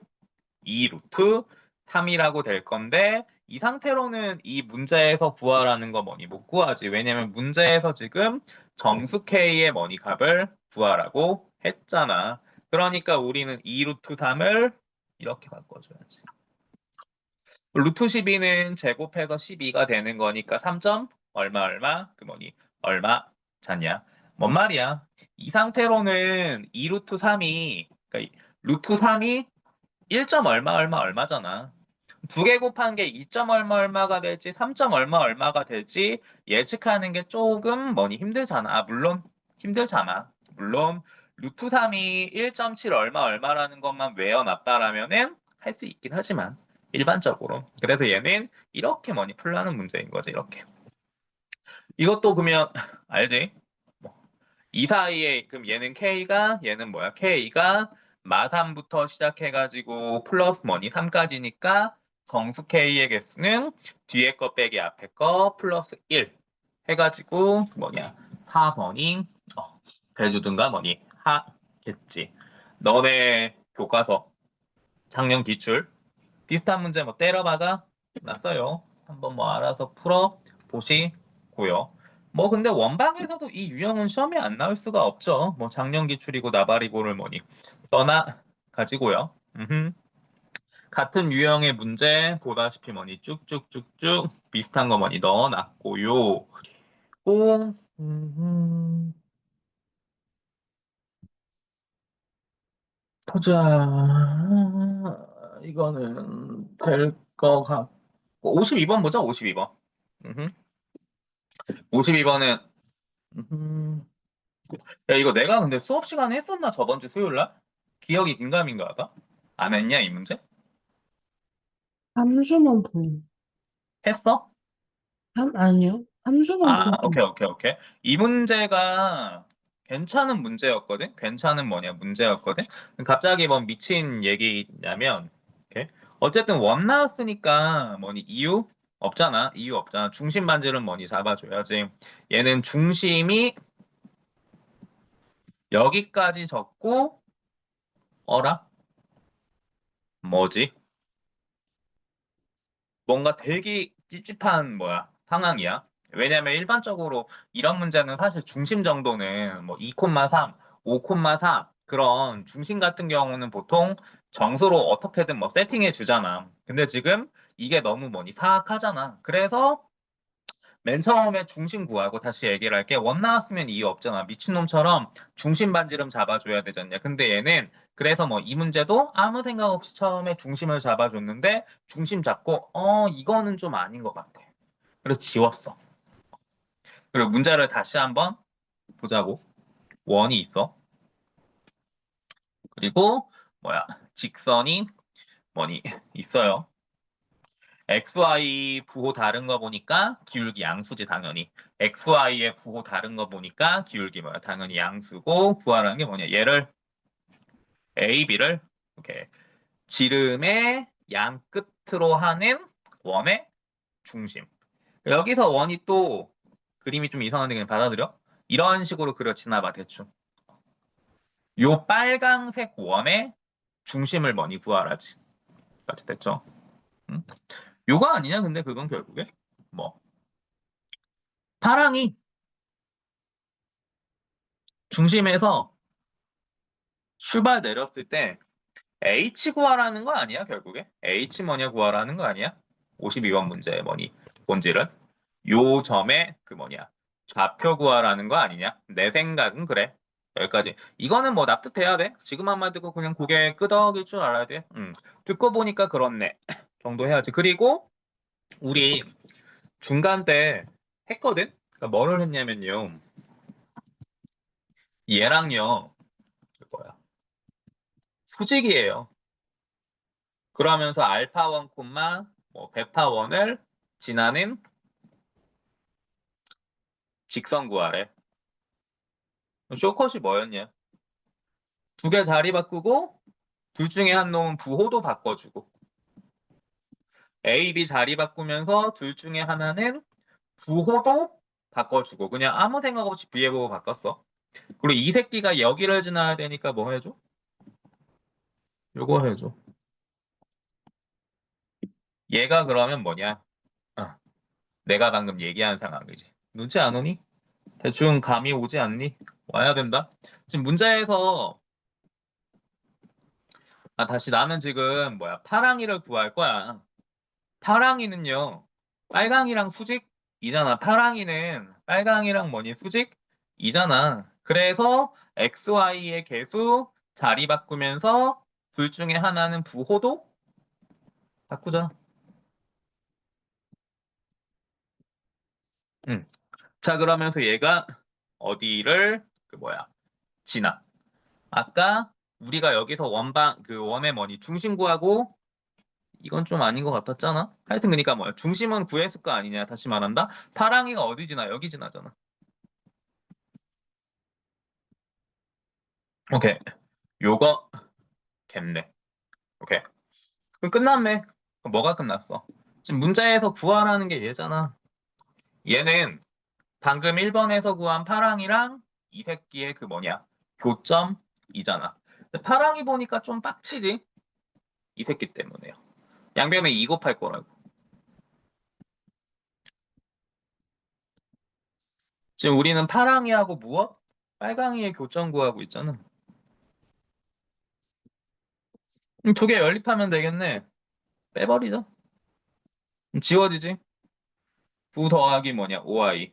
A: 2 루트 3이라고 될 건데 이 상태로는 이 문제에서 구하라는 거 뭐니 못 구하지. 왜냐면 문제에서 지금 정수 k의 뭐니 값을 구하라고 했잖아. 그러니까 우리는 2 루트 3을 이렇게 바꿔줘야지. 루트 12는 제곱해서 12가 되는 거니까 3점 얼마 그 뭐니 얼마 잖냐. 뭔 말이야. 이 상태로는 2 루트 3이 그러니까 루트 3이 1점 얼마잖아. 두 개 곱한 게 2점 얼마가 될지 3점 얼마가 될지 예측하는 게 조금 뭐니 힘들잖아. 물론 힘들잖아. 물론 루트 3이 1.7 얼마라는 것만 외워놨다라면은 할 수 있긴 하지만 일반적으로. 그래서 얘는 이렇게 뭐니 풀라는 문제인 거지. 이렇게. 이것도 그러면 알지? 뭐, 이 사이에 그럼 얘는 K가 얘는 뭐야? K가 마3부터 시작해가지고 플러스 뭐니 3까지니까 정수 K의 개수는 뒤에 거 빼기 앞에 거 플러스 1 해가지고 뭐냐 4번이 대주든가 뭐니 하겠지. 너네 교과서 작년 기출 비슷한 문제 뭐 때려박아 놨어요. 한번 뭐 알아서 풀어 보시고요. 뭐 근데 원방에서도 이 유형은 시험에 안 나올 수가 없죠. 뭐 작년 기출이고 나발이고를 뭐니 떠나 가지고요. 같은 유형의 문제 보다시피 뭐니 쭉쭉쭉쭉 비슷한 거 뭐니 넣어놨고요. 그리고 보자. 이거는 될 거 같고 52번 보자. 52번. 52번은 야 이거 내가 근데 수업 시간에 했었나 저번 주 수요일 날? 기억이 긴가민가 하다? 안 했냐 이 문제?
B: 함수만 보임.
A: 했어?
B: 아니요. 함수만
A: 아,
B: 보임.
A: 오케이, 오케이, 오케이. 이 문제가 괜찮은 문제였거든? 괜찮은 뭐냐, 문제였거든? 갑자기 뭐 미친 얘기냐면, 오케이? 어쨌든 원 나왔으니까 뭐니, 이유? 없잖아. 이유 없잖아. 중심 반지를 뭐니 잡아줘야지. 얘는 중심이 여기까지 적고, 어라? 뭐지? 뭔가 되게 찝찝한 뭐야 상황이야. 왜냐면 일반적으로 이런 문제는 사실 중심 정도는 뭐 2,3, 5,4 그런 중심 같은 경우는 보통 정수로 어떻게든 뭐 세팅해 주잖아. 근데 지금 이게 너무 뭐니 사악하잖아. 그래서 맨 처음에 중심 구하고 다시 얘기를 할게. 원 나왔으면 이유 없잖아. 미친놈처럼 중심 반지름 잡아줘야 되잖냐. 근데 얘는 그래서 뭐 이 문제도 아무 생각 없이 처음에 중심을 잡아줬는데 중심 잡고 이거는 좀 아닌 것 같아. 그래서 지웠어. 그리고 문제를 다시 한번 보자고. 원이 있어. 그리고 뭐야 직선이 뭐니 있어요. XY 부호 다른 거 보니까 기울기 양수지 당연히. XY의 부호 다른 거 보니까 기울기 뭐야 당연히 양수고 구하라는 게 뭐냐 얘를 AB를 이렇게 지름의 양 끝으로 하는 원의 중심. 여기서 원이 또 그림이 좀 이상한데 그냥 받아들여. 이런 식으로 그려지나 봐 대충. 요 빨강색 원의 중심을 뭐니 구하라지. 같이 됐죠? 응? 요거 아니냐 근데 그건 결국에 뭐 파랑이 중심에서 출발 내렸을 때 H 구하라는 거 아니야, 결국에? H 뭐냐 구하라는 거 아니야? 52번 문제 뭐니? 본질은? 요 점의 그 뭐냐? 좌표 구하라는 거 아니냐? 내 생각은 그래. 여기까지. 이거는 뭐 납득돼야 돼. 지금 한마디 듣고 그냥 고개 끄덕일 줄 알아야 돼. 듣고 보니까 그렇네. 정도 해야지. 그리고 우리 중간 때 했거든? 그러니까 뭐를 했냐면요. 얘랑요. 그 뭐야? 수직이에요. 그러면서 알파1, 뭐 베타1을 지나는 직선 구하래. 쇼컷이 뭐였냐? 두 개 자리 바꾸고 둘 중에 한 놈은 부호도 바꿔주고 A, B 자리 바꾸면서 둘 중에 하나는 부호도 바꿔주고 그냥 아무 생각 없이 B에 보고 바꿨어. 그리고 이 새끼가 여기를 지나야 되니까 뭐 해줘? 요거 해줘. 얘가 그러면 뭐냐? 아, 내가 방금 얘기한 상황이지. 눈치 안 오니? 대충 감이 오지 않니? 와야 된다. 지금 문제에서 다시 나는 지금 뭐야 파랑이를 구할 거야. 파랑이는요 빨강이랑 수직이잖아. 파랑이는 빨강이랑 뭐니 수직이잖아. 그래서 XY의 개수 자리 바꾸면서 둘 중에 하나는 부호도 바꾸자. 응. 자 그러면서 얘가 어디를 그 뭐야 지나. 아까 우리가 여기서 원방 그 원의 뭐니 중심 구하고 이건 좀 아닌 것 같았잖아. 하여튼 그러니까 뭐야 중심은 구했을 거 아니냐. 다시 말한다. 파랑이가 어디 지나? 여기 지나잖아. 오케이. 요거 겠네. 오케이. 그럼 끝났네. 그럼 뭐가 끝났어? 지금 문자에서 구하라는 게 얘잖아. 얘는 방금 1번에서 구한 파랑이랑 이 새끼의 그 뭐냐 교점이잖아. 근데 파랑이 보니까 좀 빡치지? 이 새끼 때문에요. 양변에 2 곱할 거라고. 지금 우리는 파랑이하고 무엇? 빨강이의 교점 구하고 있잖아. 두 개 연립하면 되겠네. 빼버리자. 지워지지? 9 더하기 뭐냐? 5i.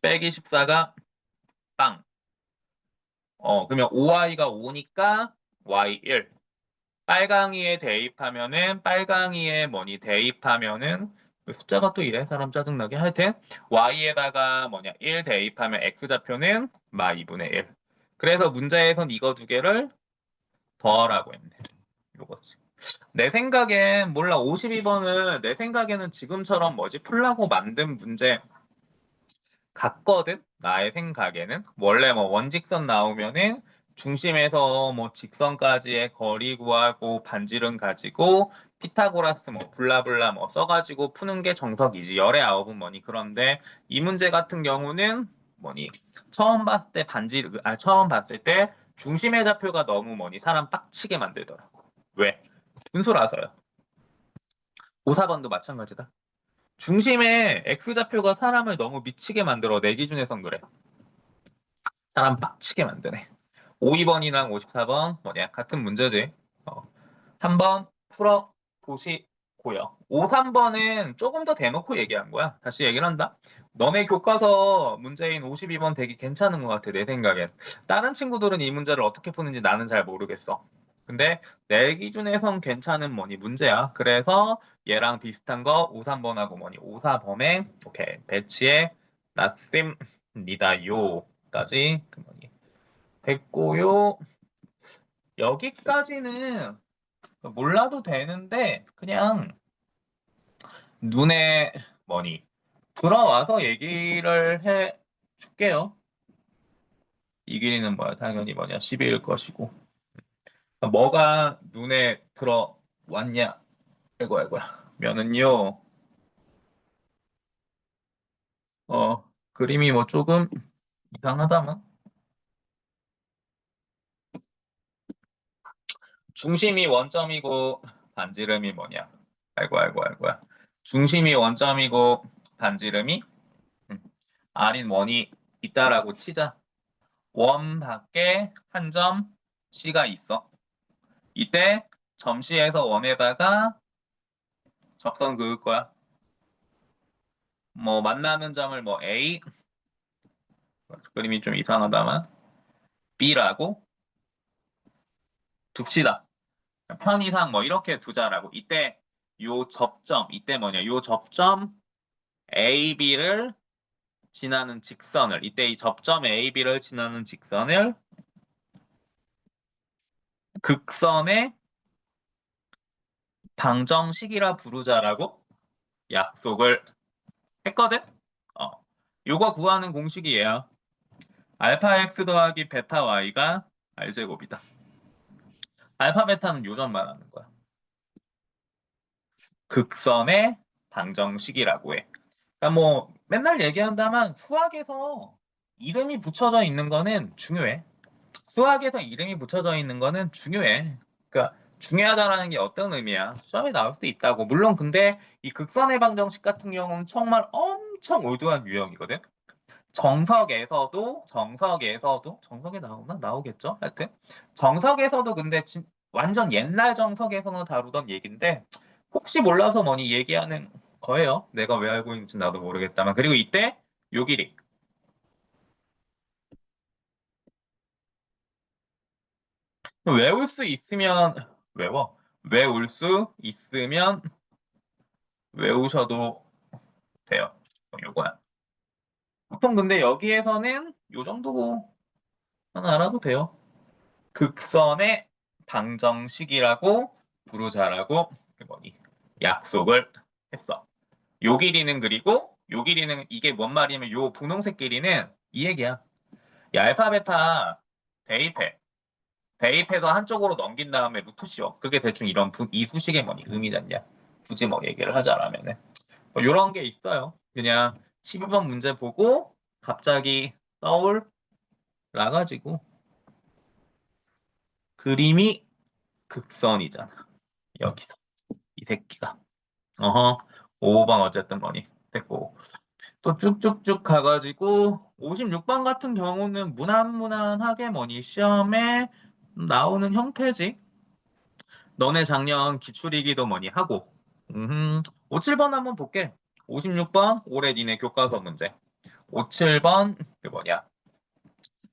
A: 빼기 14가 빵. 그러면 5i가 5니까 y 1. 빨강이에 대입하면은 빨강이에 뭐니 대입하면은 왜 숫자가 또 이래? 사람 짜증나게. 하여튼 y에다가 뭐냐 1 대입하면 x좌표는 마 2분의 1. 그래서 문제에선 이거 두 개를 더하라고 했네. 이거지. 내 생각엔 몰라 52번은 내 생각에는 지금처럼 뭐지 풀라고 만든 문제 같거든. 나의 생각에는 원래 뭐 원직선 나오면은 중심에서 뭐 직선까지의 거리 구하고 반지름 가지고 피타고라스 뭐 블라블라 뭐 써가지고 푸는 게 정석이지. 열의 아홉은 뭐니. 그런데 이 문제 같은 경우는 뭐니 처음 봤을 때 처음 봤을 때 중심의 좌표가 너무 뭐니 사람 빡치게 만들더라고. 왜? 분수라서요. 5, 4번도 마찬가지다. 중심의 X좌표가 사람을 너무 미치게 만들어. 내 기준에선 그래. 사람 빡치게 만드네. 52번이랑 54번 뭐냐 같은 문제지. 한번 풀어 보시고요. 53번은 조금 더 대놓고 얘기한 거야. 다시 얘기를 한다. 너네 교과서 문제인 52번 되게 괜찮은 것 같아. 내 생각엔. 다른 친구들은 이 문제를 어떻게 푸는지 나는 잘 모르겠어. 근데 내 기준에선 괜찮은 뭐니 문제야. 그래서 얘랑 비슷한 거 53번하고 뭐니 54번에 오케이 배치에 낫습니다요까지 그 뭐니 됐고요. 여기까지는 몰라도 되는데 그냥 눈에 뭐니 들어와서 얘기를 해 줄게요. 이 길이는 뭐야? 당연히 뭐냐? 12일 것이고. 뭐가 눈에 들어왔냐? 아이고 아이고야. 면은요. 그림이 뭐 조금 이상하다만. 중심이 원점이고 반지름이 뭐냐? 아이고 아이고 아이고야. 중심이 원점이고 반지름이 음, R인 원이 있다라고 치자. 원 밖에 한 점 C가 있어. 이때 점 C에서 원에다가 접선 그을 거야. 뭐 만나는 점을 뭐 A 그림이 좀 이상하다만 B라고 둡시다. 편의상 뭐 이렇게 두자라고. 이때 요 접점 이때 뭐냐? 요 접점 AB를 지나는 직선을 이때 이 접점 AB를 지나는 직선을 극선의 방정식이라 부르자라고 약속을 했거든. 어. 요거 구하는 공식이 얘야. 알파 x 더하기 베타 y가 r제곱이다. 알파 베타는 요점 말하는 거야. 극선의 방정식이라고 해. 그러니까 뭐 맨날 얘기한다만 수학에서 이름이 붙여져 있는 거는 중요해. 수학에서 이름이 붙여져 있는 거는 중요해. 그러니까 중요하다라는 게 어떤 의미야? 시험에 나올 수도 있다고. 물론 근데 이 극선의 방정식 같은 경우는 정말 엄청 올드한 유형이거든. 정석에 나오나? 나오겠죠? 하여튼 정석에서도 근데 완전 옛날 정석에서는 다루던 얘기인데 혹시 몰라서 뭐니 얘기하는 거예요. 내가 왜 알고 있는지 나도 모르겠다만. 그리고 이때 요 길이 외울 수 있으면 외워. 외울 수 있으면 외우셔도 돼요. 요거야. 보통 근데 여기에서는 요 정도만 알아도 돼요. 극선의 방정식이라고 부르자라고 그 뭐니 약속을 했어. 요 길이는 그리고 요 길이는 이게 뭔 말이냐면 요 분홍색 길이는 이 얘기야. 이 알파 베타 대입해. 대입해서 한쪽으로 넘긴 다음에 루트 씌워. 그게 대충 이 수식의 뭐니 의미잖냐. 굳이 뭐 얘기를 하자라면은 뭐 요런 게 있어요. 그냥 12번 문제 보고 갑자기 떠올라가지고 그림이 극선이잖아. 여기서 이 새끼가. 어허. 5번 어쨌든 뭐니 됐고 또 쭉쭉쭉 가가지고 56번 같은 경우는 무난무난하게 뭐니 시험에 나오는 형태지. 너네 작년 기출이기도 뭐니 하고. 57번 한번 볼게. 56번 올해 니네 교과서 문제. 57번 그 뭐냐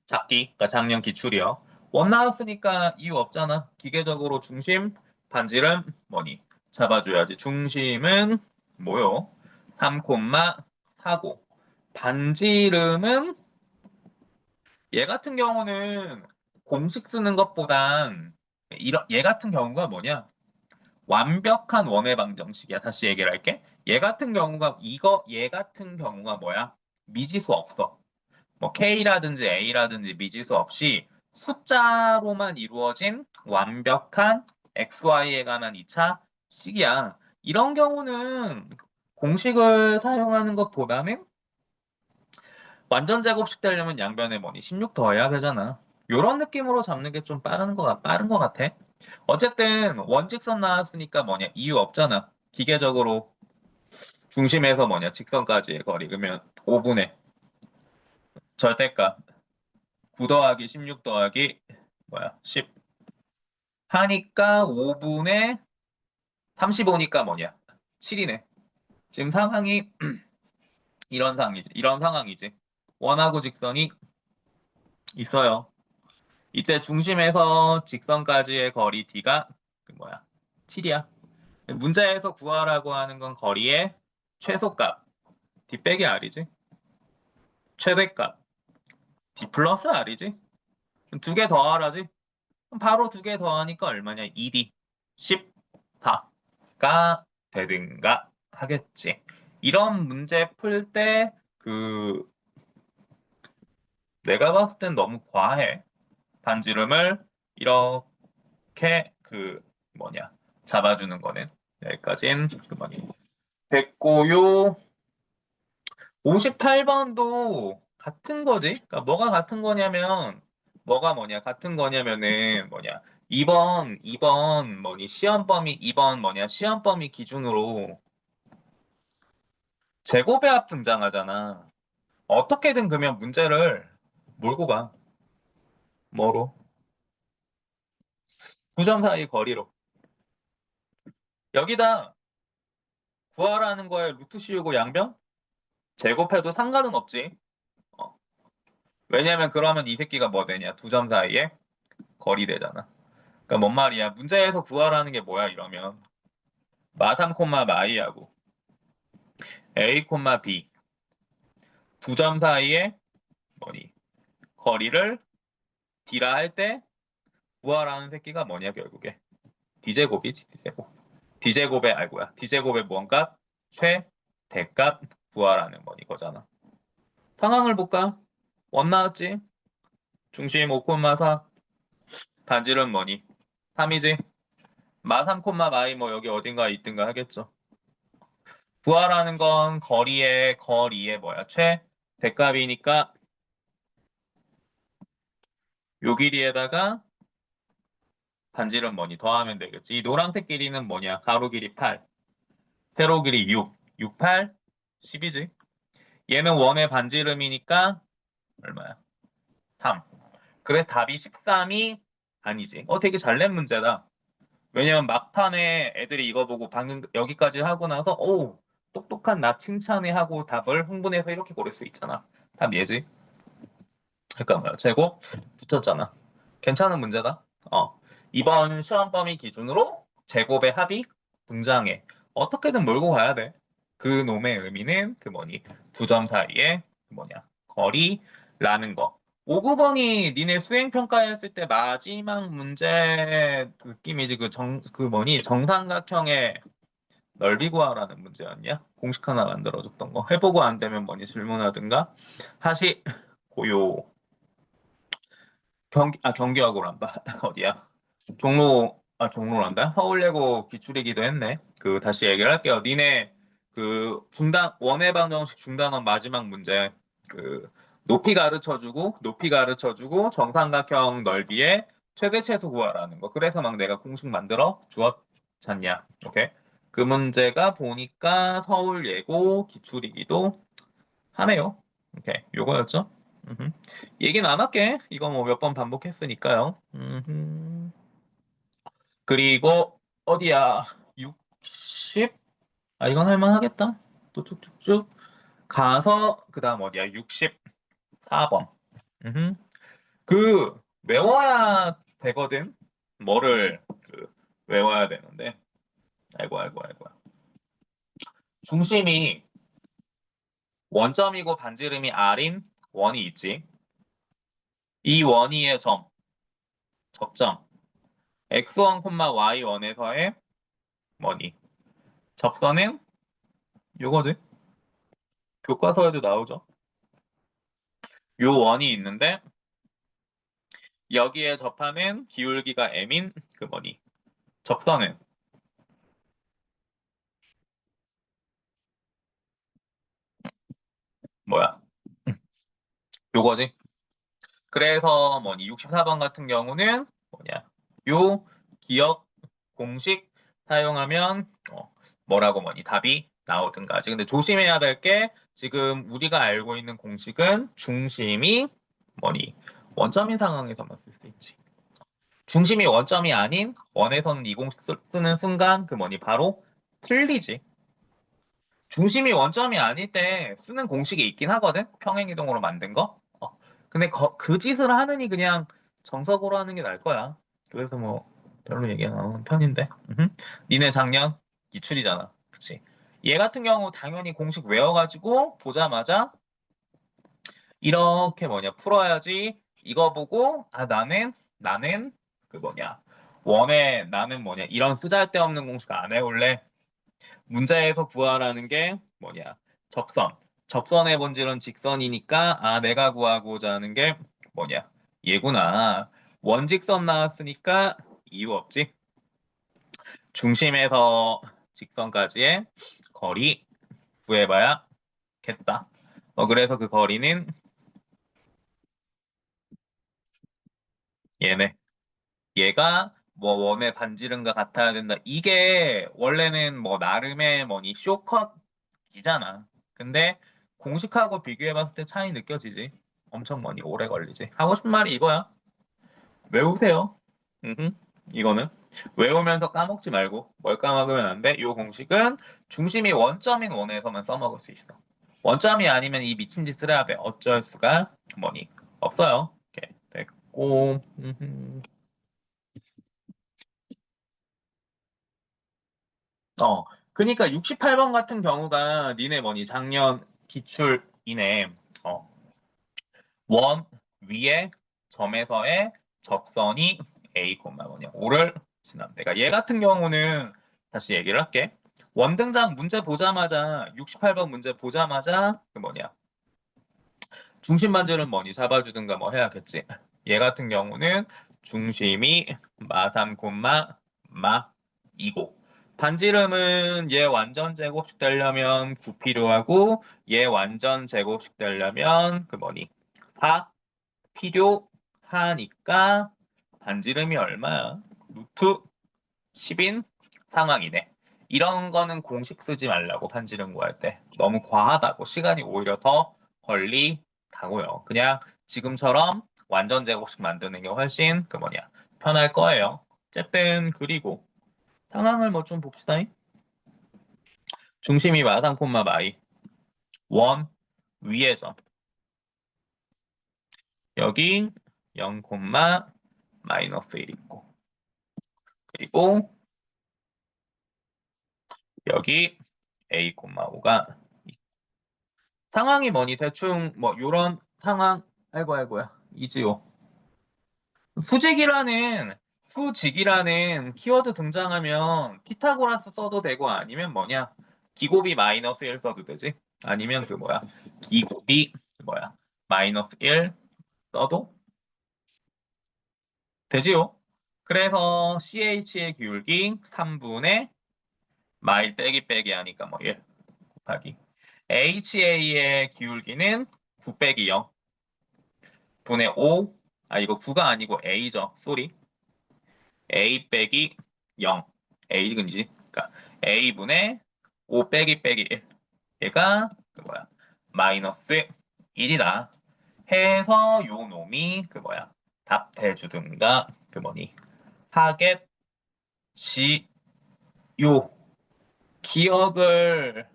A: 작기, 그러니까 작년 기출이요. 원 나왔으니까 이유 없잖아. 기계적으로 중심, 반지름 뭐니 잡아줘야지. 중심은 뭐요? 3,4고 반지름은 얘 같은 경우는 공식 쓰는 것보단 얘 같은 경우가 뭐냐? 완벽한 원의 방정식이야. 다시 얘기를 할게. 얘 같은 경우가 뭐야? 미지수 없어. 뭐 K라든지 A라든지 미지수 없이 숫자로만 이루어진 완벽한 XY에 관한 2차 식이야. 이런 경우는 공식을 사용하는 것보다는 완전 제곱식 되려면 양변에 뭐니 16 더해야 되잖아. 요런 느낌으로 잡는 게 좀 빠른 거 같아. 어쨌든 원직선 나왔으니까 뭐냐 이유 없잖아. 기계적으로 중심에서 뭐냐 직선까지의 거리 그러면 5분의 절대값 9 더하기 16 더하기 뭐야 10 하니까 5분의 35니까 뭐냐 7이네. 지금 상황이 이런 상황이지. 원하고 직선이 있어요. 이때 중심에서 직선까지의 거리 D가 그 뭐야 7이야. 문제에서 구하라고 하는 건 거리의 최소값 D 빼기 R이지. 최대값 D 플러스 R이지. 두 개 더하라지. 그럼 바로 두 개 더하니까 얼마냐 2D 14가 되든가 하겠지. 이런 문제 풀 때 내가 봤을 땐 너무 과해. 반지름을 이렇게 잡아주는 거는 여기까진 그만이 됐고요. 58번도 같은 거지. 그러니까 뭐가 같은 거냐면 같은 거냐면은 2번 시험 범위 기준으로 제곱의 합 등장하잖아. 어떻게든 그러면 문제를 몰고 가. 뭐로? 두 점 사이 거리로. 여기다 구하라는 거에 루트 씌우고 양변? 제곱해도 상관은 없지. 어. 왜냐면 그러면 이 새끼가 뭐 되냐? 두 점 사이에 거리 되잖아. 그러니까 뭔 말이야? 문제에서 구하라는 게 뭐야 이러면 마3 마이하고 A B 두 점 사이에 뭐니? 거리를 D라 할 때 구하라는 새끼가 뭐냐 결국에 D제곱이지 D제곱. D제곱의 무언값 최대값 구하라는 뭐니 거잖아. 상황을 볼까? 원 나왔지? 중심 5,4 반지름 뭐니? 3이지? 마3 마이 뭐 여기 어딘가 있든가 하겠죠. 구하라는 건 거리의 뭐야? 최대값이니까 요 길이에다가 반지름 뭐니? 더하면 되겠지. 이 노란색 길이는 뭐냐? 가로 길이 8, 세로 길이 6, 6, 8, 10이지. 얘는 원의 반지름이니까 얼마야? 3. 그래서 답이 13이 아니지. 되게 잘 낸 문제다. 왜냐면 막판에 애들이 이거 보고 방금 여기까지 하고 나서 똑똑한 나 칭찬해 하고 답을 흥분해서 이렇게 고를 수 있잖아. 답 얘지. 잠깐만요. 제곱 붙였잖아. 괜찮은 문제다. 이번 시험 범위 기준으로 제곱의 합이 등장해. 어떻게든 몰고 가야 돼. 그 놈의 의미는 두 점 사이에 거리라는 거. 5, 9번이 니네 수행평가했을 때 마지막 문제 느낌이지. 정삼각형의 넓이 구하라는 문제였냐? 공식 하나 만들어줬던 거. 해보고 안 되면 질문하든가 하시고요. 경기하고란다. 어디야? 종로란다. 서울예고 기출이기도 했네. 다시 얘기를 할게요. 니네 원의 방정식 중단원 마지막 문제 높이 가르쳐주고 정삼각형 넓이의 최대 최소 구하라는 거. 그래서 막 내가 공식 만들어 주었잖냐. 오케이. 그 문제가 보니까 서울예고 기출이기도 하네요. 오케이. 요거였죠? 음흠. 얘기는 안 할게. 이거 뭐 몇 번 반복했으니까요. 그리고 어디야? 60? 아, 이건 할만하겠다. 또 쭉쭉쭉 가서 그다음 어디야? 64번. 그 외워야 되거든. 뭐를 외워야 되는데. 아이고 아이고 아이고. 중심이 원점이고 반지름이 R인 원이 있지. 이 원위의 점, 접점 x1, y1에서의 뭐니? 접선은 요거지. 교과서에도 나오죠. 요 원이 있는데 여기에 접하는 기울기가 m인 그 뭐니? 접선은 뭐야? 요거지. 그래서 뭐니 64번 같은 경우는 뭐냐? 요 기억 공식 사용하면 뭐라고 뭐니 답이 나오든가지. 근데 조심해야 될 게 지금 우리가 알고 있는 공식은 중심이 뭐니 원점인 상황에서만 쓸 수 있지. 중심이 원점이 아닌 원에서는 이 공식 쓰는 순간 그 뭐니 바로 틀리지. 중심이 원점이 아닐 때 쓰는 공식이 있긴 하거든. 평행이동으로 만든 거. 근데 그 짓을 하느니 그냥 정석으로 하는 게 나을 거야. 그래서 뭐 별로 얘기 안 하는 편인데. 니네 작년 기출이잖아. 그치? 얘 같은 경우 당연히 공식 외워가지고 보자마자 이렇게 뭐냐 풀어야지. 이거 보고 아 나는 그 뭐냐 원에 나는 뭐냐 이런 쓰잘데없는 공식 안 해올래. 문제에서 구하라는 게 뭐냐? 접선. 접선의 본질은 직선이니까 아 내가 구하고자 하는 게 뭐냐? 얘구나. 원직선 나왔으니까 이유 없지. 중심에서 직선까지의 거리 구해봐야겠다. 그래서 그 거리는 얘네. 얘가 뭐 원의 반지름과 같아야 된다. 이게 원래는 뭐 나름의 뭐니 쇼컷이잖아. 근데 공식하고 비교해봤을 때 차이 느껴지지. 엄청 뭐니 오래 걸리지. 하고 싶은 말이 이거야. 외우세요. 음흠. 이거는 외우면서 까먹지 말고 뭘 까먹으면 안 돼. 이 공식은 중심이 원점인 원에서만 써먹을 수 있어. 원점이 아니면 이 미친 짓을 해야 돼. 어쩔 수가 뭐니 없어요. 이렇게 됐고. 어, 그러니까 68번 같은 경우가 니네 뭐니 작년 기출이네. 어, 원 위에 점에서의 접선이 A, 뭐냐 5를 지난. 내가 얘 같은 경우는 다시 얘기를 할게. 원등장 문제 보자마자 68번 문제 보자마자 그 뭐냐 중심 반지를 뭐니 잡아주든가 뭐 해야겠지. 얘 같은 경우는 중심이 마3, 마 2고 반지름은 얘 완전 제곱식 되려면 9 필요하고 얘 완전 제곱식 되려면 그 뭐니 4 필요하니까 반지름이 얼마야? 루트 10인 상황이네. 이런 거는 공식 쓰지 말라고 반지름 구할 때. 너무 과하다고 시간이 오히려 더 걸리다고요. 그냥 지금처럼 완전 제곱식 만드는 게 훨씬 그 뭐냐 편할 거예요. 어쨌든 그리고 상황을 뭐 좀 봅시다. 중심이 마상 콤마 마이 원 위의 점 여기 0 콤마 마이너스 1 있고 그리고 여기 a 콤마 5가 상황이 뭐니 대충 뭐 요런 상황 아이고 아이고야 이지요 수직이라는 키워드 등장하면 피타고라스 써도 되고 아니면 뭐냐 기곱이 마이너스 1 써도 되지 아니면 그 뭐야 기곱이 뭐야 마이너스 1 써도 되지요 그래서 CH의 기울기 3분의 마일 빼기 빼기 하니까 뭐 1 곱하기 HA의 기울기는 9 빼기 0 분의 5 이거 9가 아니고 A죠 쏘리 A 빼기 0 A근이지 그러니까 A분의 5 빼기 빼기 1 얘가 그 뭐야 마이너스 1이다. 해서 요 놈이 그 뭐야 답 대주든가 그 뭐니 하겠지. 요 기억을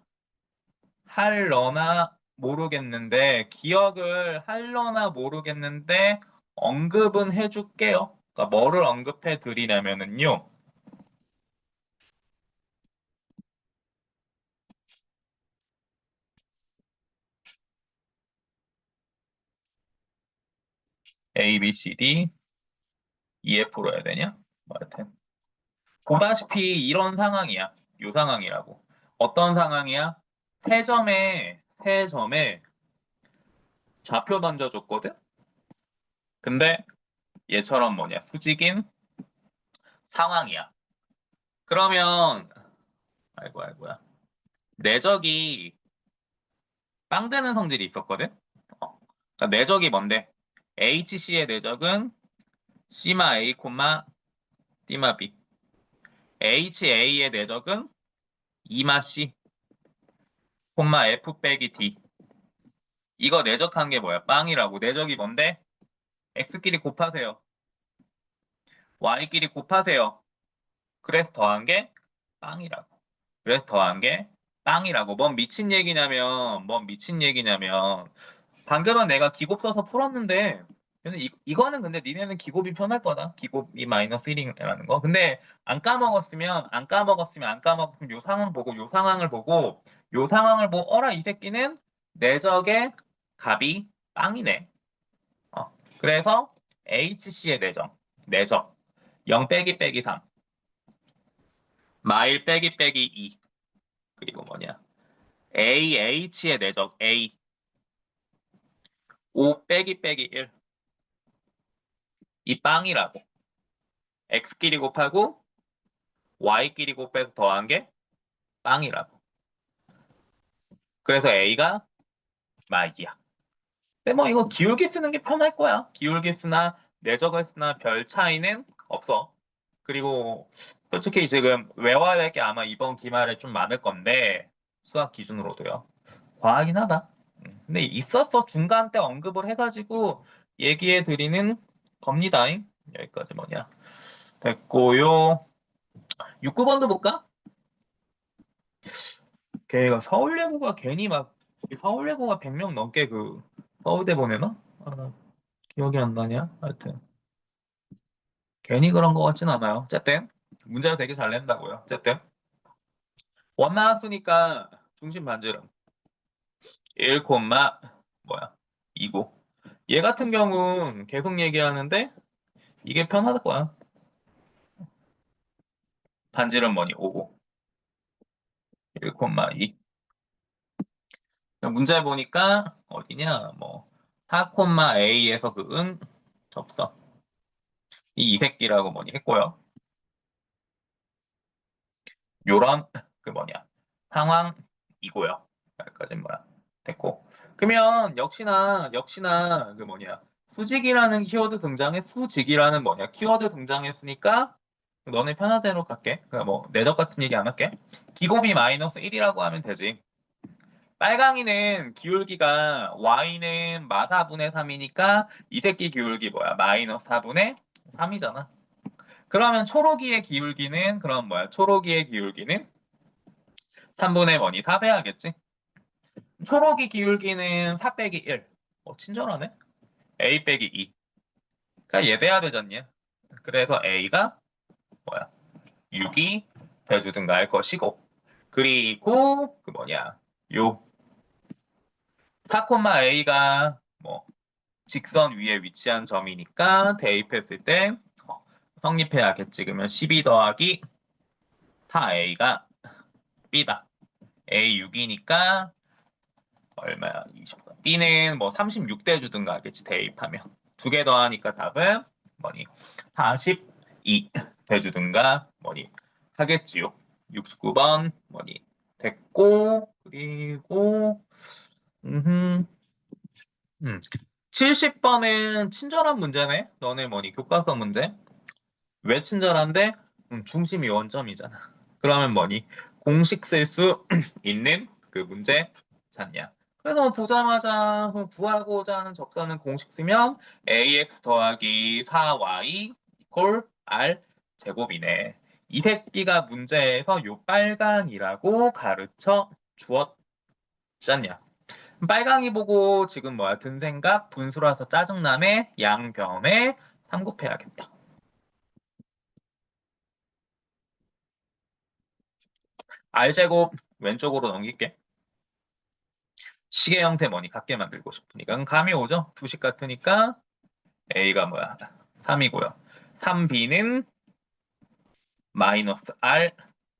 A: 할려나 모르겠는데 언급은 해줄게요. 그러니까 뭐를 언급해 드리냐면은요. A, B, C, D, EF로 해야 되냐? 뭐 하여튼 보다시피 이런 상황이야. 요 상황이라고. 어떤 상황이야? 세 점에 좌표 던져줬거든? 근데 얘처럼 뭐냐 수직인 상황이야. 그러면 아이고 아이고야. 내적이 빵되는 성질이 있었거든? 그러니까 내적이 뭔데? HC의 내적은 C마 A, D마 B. HA의 내적은 2마 C, F 빼기 D. 이거 내적한 게 뭐야? 빵이라고. 내적이 뭔데? X끼리 곱하세요. Y끼리 곱하세요. 그래서 더한 게 빵이라고. 그래서 더한 게 빵이라고. 뭔 미친 얘기냐면 방금은 내가 기곱 써서 풀었는데 근데 이거는 근데 니네는 기곱이 편할 거다. 기곱이 마이너스 1이라는 거. 근데 안 까먹었으면 요 상황을 보고 어라 이 새끼는 내적의 값이 빵이네. 그래서 HC의 내적 0 빼기 빼기 3 마일 빼기 빼기 2 그리고 뭐냐 AH의 내적 A 5 빼기 빼기 1 이 빵이라고. X끼리 곱하고 Y끼리 곱해서 더한 게 빵이라고. 그래서 A가 마이야. 근데 뭐 이거 기울기 쓰는 게 편할 거야. 기울기 쓰나 내적을 쓰나 별 차이는 없어. 그리고 솔직히 지금 외워야 될 게 아마 이번 기말에 좀 많을 건데 수학 기준으로도요. 과하긴 하다. 근데 있었어. 중간 때 언급을 해가지고 얘기해 드리는 겁니다. 여기까지 뭐냐. 됐고요. 6, 9번도 볼까? 걔가 서울예고가 괜히 막 서울예고가 100명 넘게 그 서울대 보내나? 아, 나 기억이 안 나냐? 하여튼 괜히 그런 것 같진 않아요. 어쨌든 문제를 되게 잘 낸다고요. 어쨌든 원 나왔으니까 중심 반지름 1, 뭐야 2고 얘 같은 경우는 계속 얘기하는데 이게 편할 거야. 반지름 뭐니 5고 1, 2 문제 보니까 어디냐 뭐 4, A에서 그은 접선 이 새끼라고 뭐니 했고요. 요런 그 뭐냐 상황이고요. 여기까지 뭐야 됐고. 그러면 역시나 그 뭐냐 수직이라는 키워드 등장해 수직이라는 뭐냐 키워드 등장했으니까 너네 편한 대로 갈게. 그러니까 뭐 내적 같은 얘기 안 할게. 기곱이 마이너스 1이라고 하면 되지. 빨강이는 기울기가 y는 마 4분의 3이니까 이 새끼 기울기 뭐야 마이너스 4분의 3이잖아. 그러면 초록이의 기울기는 그럼 뭐야 초록이의 기울기는 3분의 뭐니 4배하겠지. 초록이 기울기는 4 빼기 1. 친절하네. A 빼기 2. 그러니까 얘 돼야 되잖냐. 그래서 A가 뭐야 6이 돼주든가 할 것이고 그리고 그 뭐냐 요 4, A가 뭐 직선 위에 위치한 점이니까 대입했을 때 성립해야겠지. 그러면 12 더하기 4A가 B다. A 6이니까 얼마야? 24. B는 뭐 36대 주든가 하겠지. 대입하면. 두 개 더하니까 답은 뭐니? 42 대주든가 뭐니? 하겠지요. 69번 뭐니? 됐고 그리고 70번은 친절한 문제네. 너네 뭐니? 교과서 문제. 왜 친절한데? 중심이 원점이잖아. 그러면 뭐니? 공식 쓸 수 있는 그 문제 찾냐? 그래서 보자마자 구하고자 하는 접선은 공식 쓰면 ax 더하기 4y 이퀄 r 제곱이네. 이 새끼가 문제에서 요 빨강이라고 가르쳐 주었잖냐. 빨강이 보고 지금 뭐야 든 생각 분수라서 짜증나네 양변에 삼곱해야겠다. r제곱 왼쪽으로 넘길게. 시계 형태 뭐니 같게 만들고 싶으니까 감이 오죠? 두식 같으니까 a가 뭐야 3이고요. 3b는 마이너스 r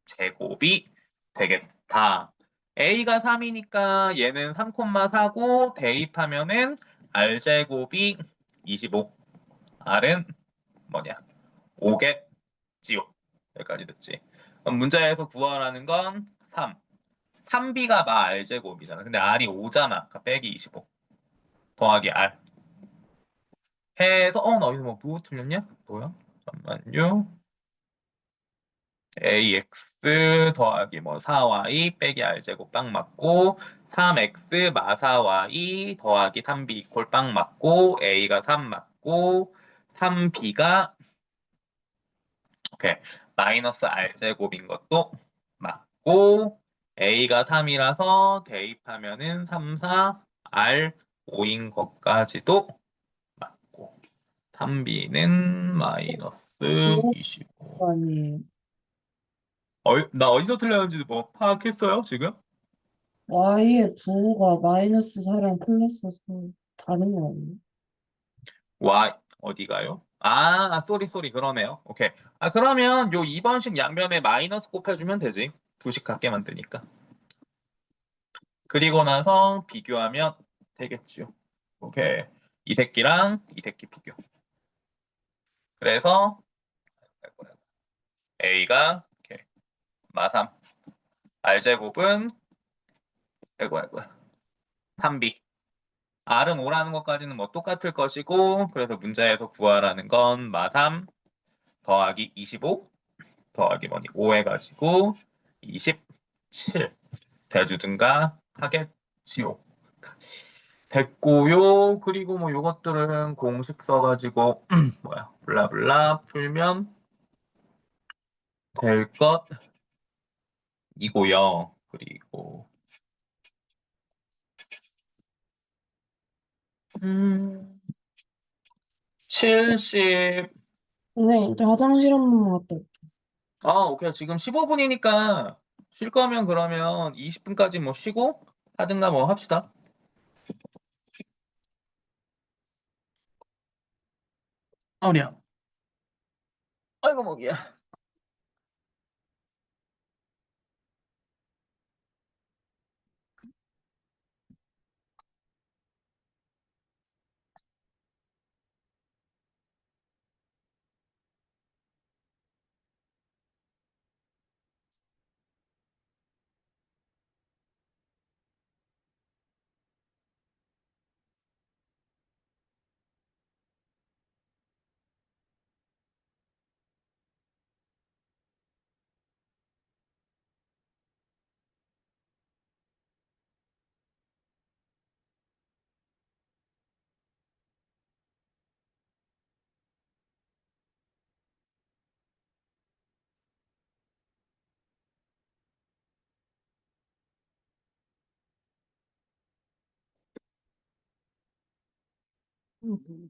A: 제곱이 되겠다. a가 3이니까 얘는 3,4고 대입하면은 r 제곱이 25, r은 뭐냐 5겠지요. 여기까지 듣지. 그럼 문제에서 구하라는 건 3. 3b가 마 r 제곱이잖아. 근데 r이 5잖아. 그러니까 빼기 25 더하기 r 해서 나 여기서 뭐 틀렸냐? 뭐야? 잠깐만요. ax 더하기 뭐 4y 빼기 r제곱 빵 맞고 3x 마 4y 더하기 3b 이퀄 빵 맞고 a가 3 맞고 3b가 오케이 마이너스 r제곱인 것도 맞고 a가 3이라서 대입하면은 3, 4 r 5인 것까지도 맞고 3b는 마이너스
B: 부호
A: 25
B: 아니에요.
A: 나 어디서 틀렸는지 뭐 파악했어요, 지금?
B: Y의 부호가 마이너스 4랑 플러스 4 다른 거 아니에요?
A: 와, 어디가요? 쏘리, 그러네요. 오케이. 그러면 요 2번식 양변에 마이너스 곱해주면 되지. 두식 같게 만드니까. 그리고 나서 비교하면 되겠지요. 오케이. 이 새끼랑 이 새끼 비교. 그래서 A가 이렇게 마3, R제곱은 아이고 3B. R은 5라는 것까지는 뭐 똑같을 것이고 그래서 문제에서 구하라는 건 마3 더하기 25 더하기 뭐니 5 해가지고 27 대주든가 하겠지요. 됐고요. 그리고 뭐 요것들은 공식 써가지고 뭐야 블라블라 풀면 될 것이고요. 그리고 70
B: 네, 이제 화장실 한 번만 갔다 올게요.
A: 오케이. 지금 15분이니까 쉴 거면 그러면 20분까지 뭐 쉬고 하든가 뭐 합시다. 어려. 아이고 목이야.
B: 음.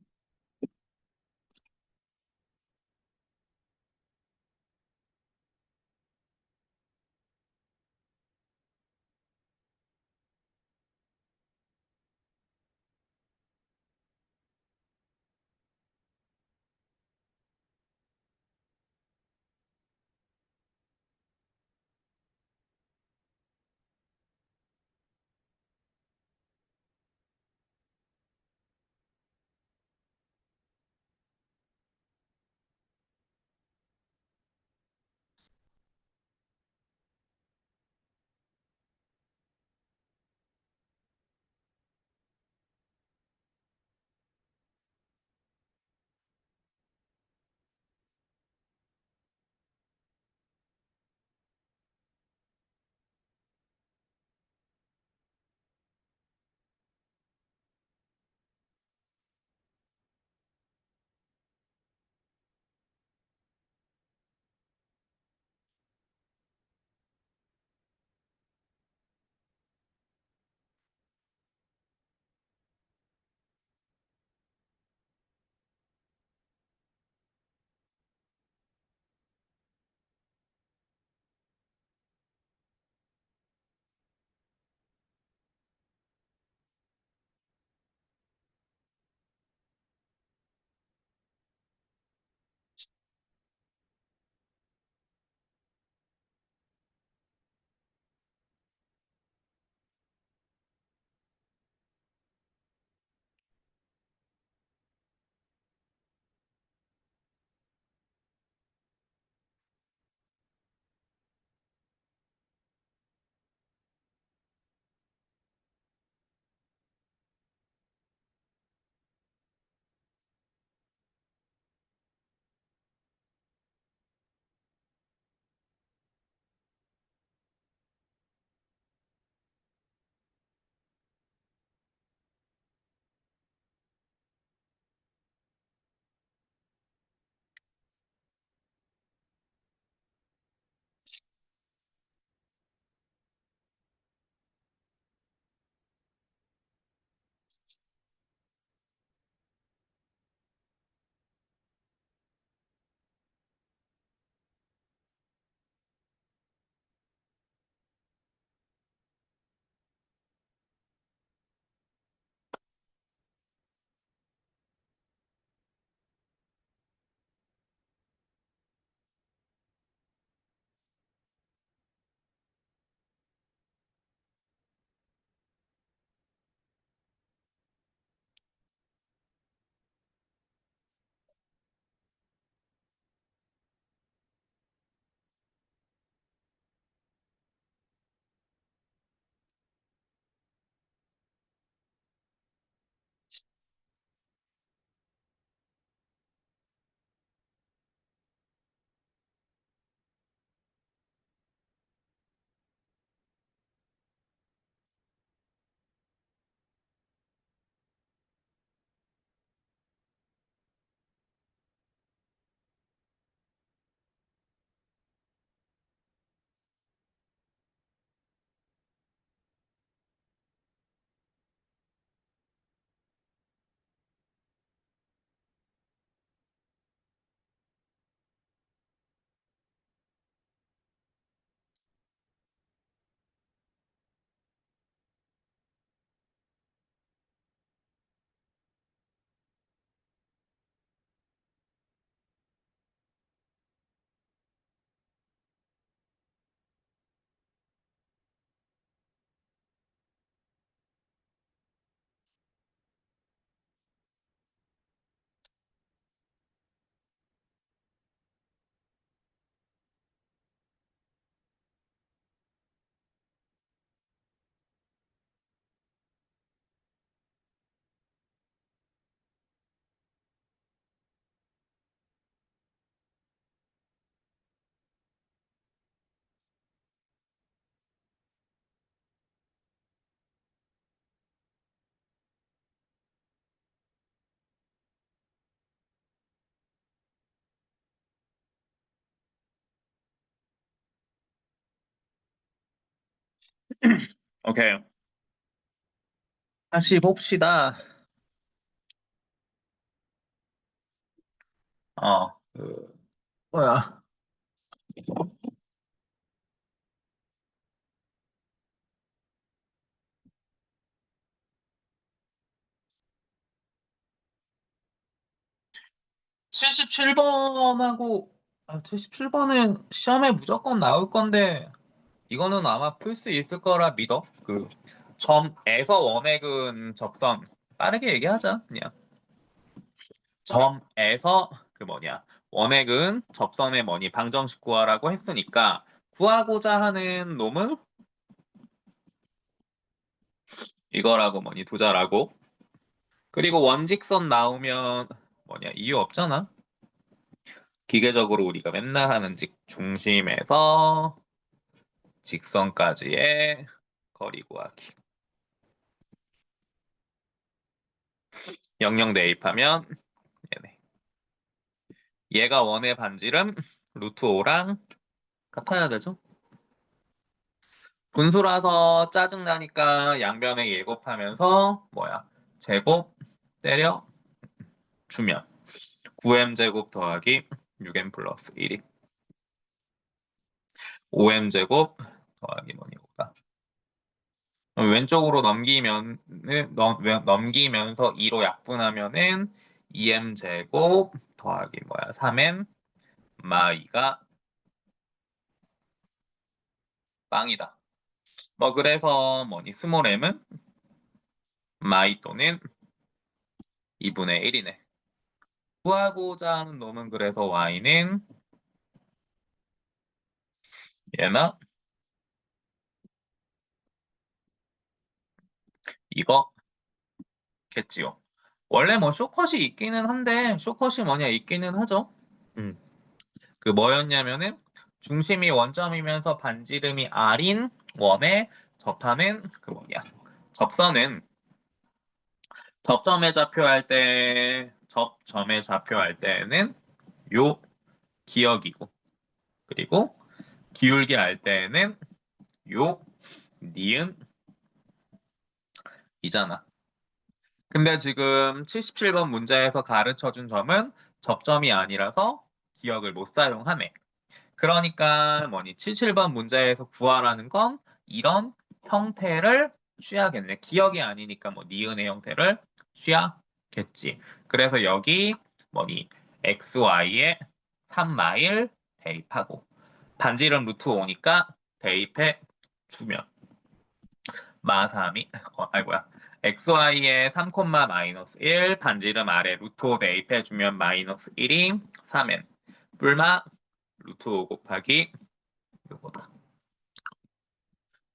A: 오케이. 다시 봅시다. 뭐야. 77번하고, 77번은 시험에 무조건 나올 건데, 이거는 아마 풀 수 있을 거라 믿어. 점에서 원액은 접선. 빠르게 얘기하자, 그냥. 점에서 원액은 접선의 방정식 구하라고 했으니까, 구하고자 하는 놈은 이거라고 두자라고. 그리고 원직선 나오면 이유 없잖아. 기계적으로 우리가 맨날 하는 중심에서 직선까지의 거리 구하기. 영영 대입하면 얘네. 얘가 원의 반지름 루트 5랑 같아야 되죠. 분수라서 짜증나니까 양변에 예곱하면서 제곱 때려 주면 9m 제곱 더하기 6m 플러스 1이 5m 제곱 더하기 5다. 왼쪽으로 넘기면서 2로 약분하면은 2m 제곱 더하기 3m 마이가 빵이다. 그래서 스몰 m은 마이 또는 2분의 1이네. 구하고자 하는 놈은 그래서 y는 얘나 이거겠지요. 원래 쇼컷이 있기는 한데 쇼컷이 있기는 하죠. 음. 뭐였냐면은 중심이 원점이면서 반지름이 r인 원에 접하는 접선은 접점에 좌표할 때는 요 기역이고, 그리고 기울기 할 때는 요 니은 이잖아. 근데 지금 77번 문제에서 가르쳐준 점은 접점이 아니라서 기역을 못 사용하네. 그러니까 77번 문제에서 구하라는 건 이런 형태를 취하겠네. 기억이 아니니까 니은의 형태를 취하겠지. 그래서 여기 XY에 3마일 대입하고 반지름 루트 5니까 대입해 주면 마3이 아이고야. XY에 3, 마이너스 1 반지름 아래 루트 5 대입해 주면 마이너스 1이 3n 뿔마 루트 5 곱하기 요거다.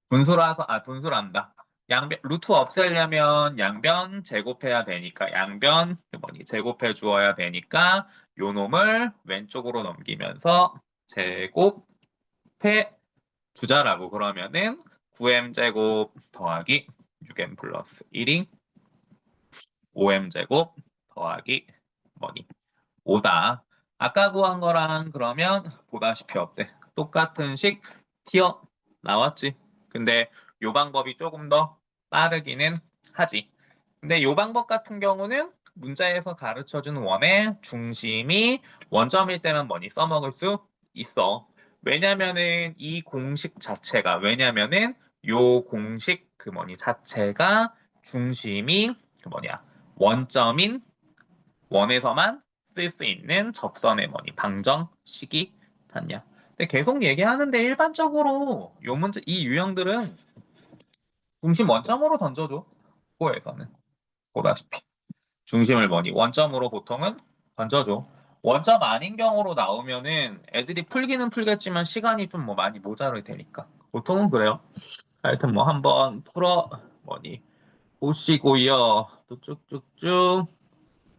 A: 분수란다. 양변 루트 없애려면 양변 제곱해야 되니까 양변 제곱해 주어야 되니까 요 놈을 왼쪽으로 넘기면서 제곱해 주자라고. 그러면은 9m 제곱 더하기 6m 플러스 1이 5m 제곱 더하기 5다. 아까 구한 거랑 그러면 보다시피 어때? 똑같은 식 튀어 나왔지. 근데 요 방법이 조금 더 빠르기는 하지. 근데 요 방법 같은 경우는 문자에서 가르쳐준 원의 중심이 원점일 때만 써먹을 수 있어. 왜냐면은 요 공식 자체가 중심이 원점인 원에서만 쓸 수 있는 접선의 방정식이 닿냐. 근데 계속 얘기하는데 일반적으로 이 유형들은 중심 원점으로 던져줘. 고에서는 보다시피 중심을 원점으로 보통은 던져줘. 원점 아닌 경우로 나오면은 애들이 풀기는 풀겠지만 시간이 좀 많이 모자랄 테니까 보통은 그래요. 하여튼 한번 풀어 보시고요. 또 쭉쭉쭉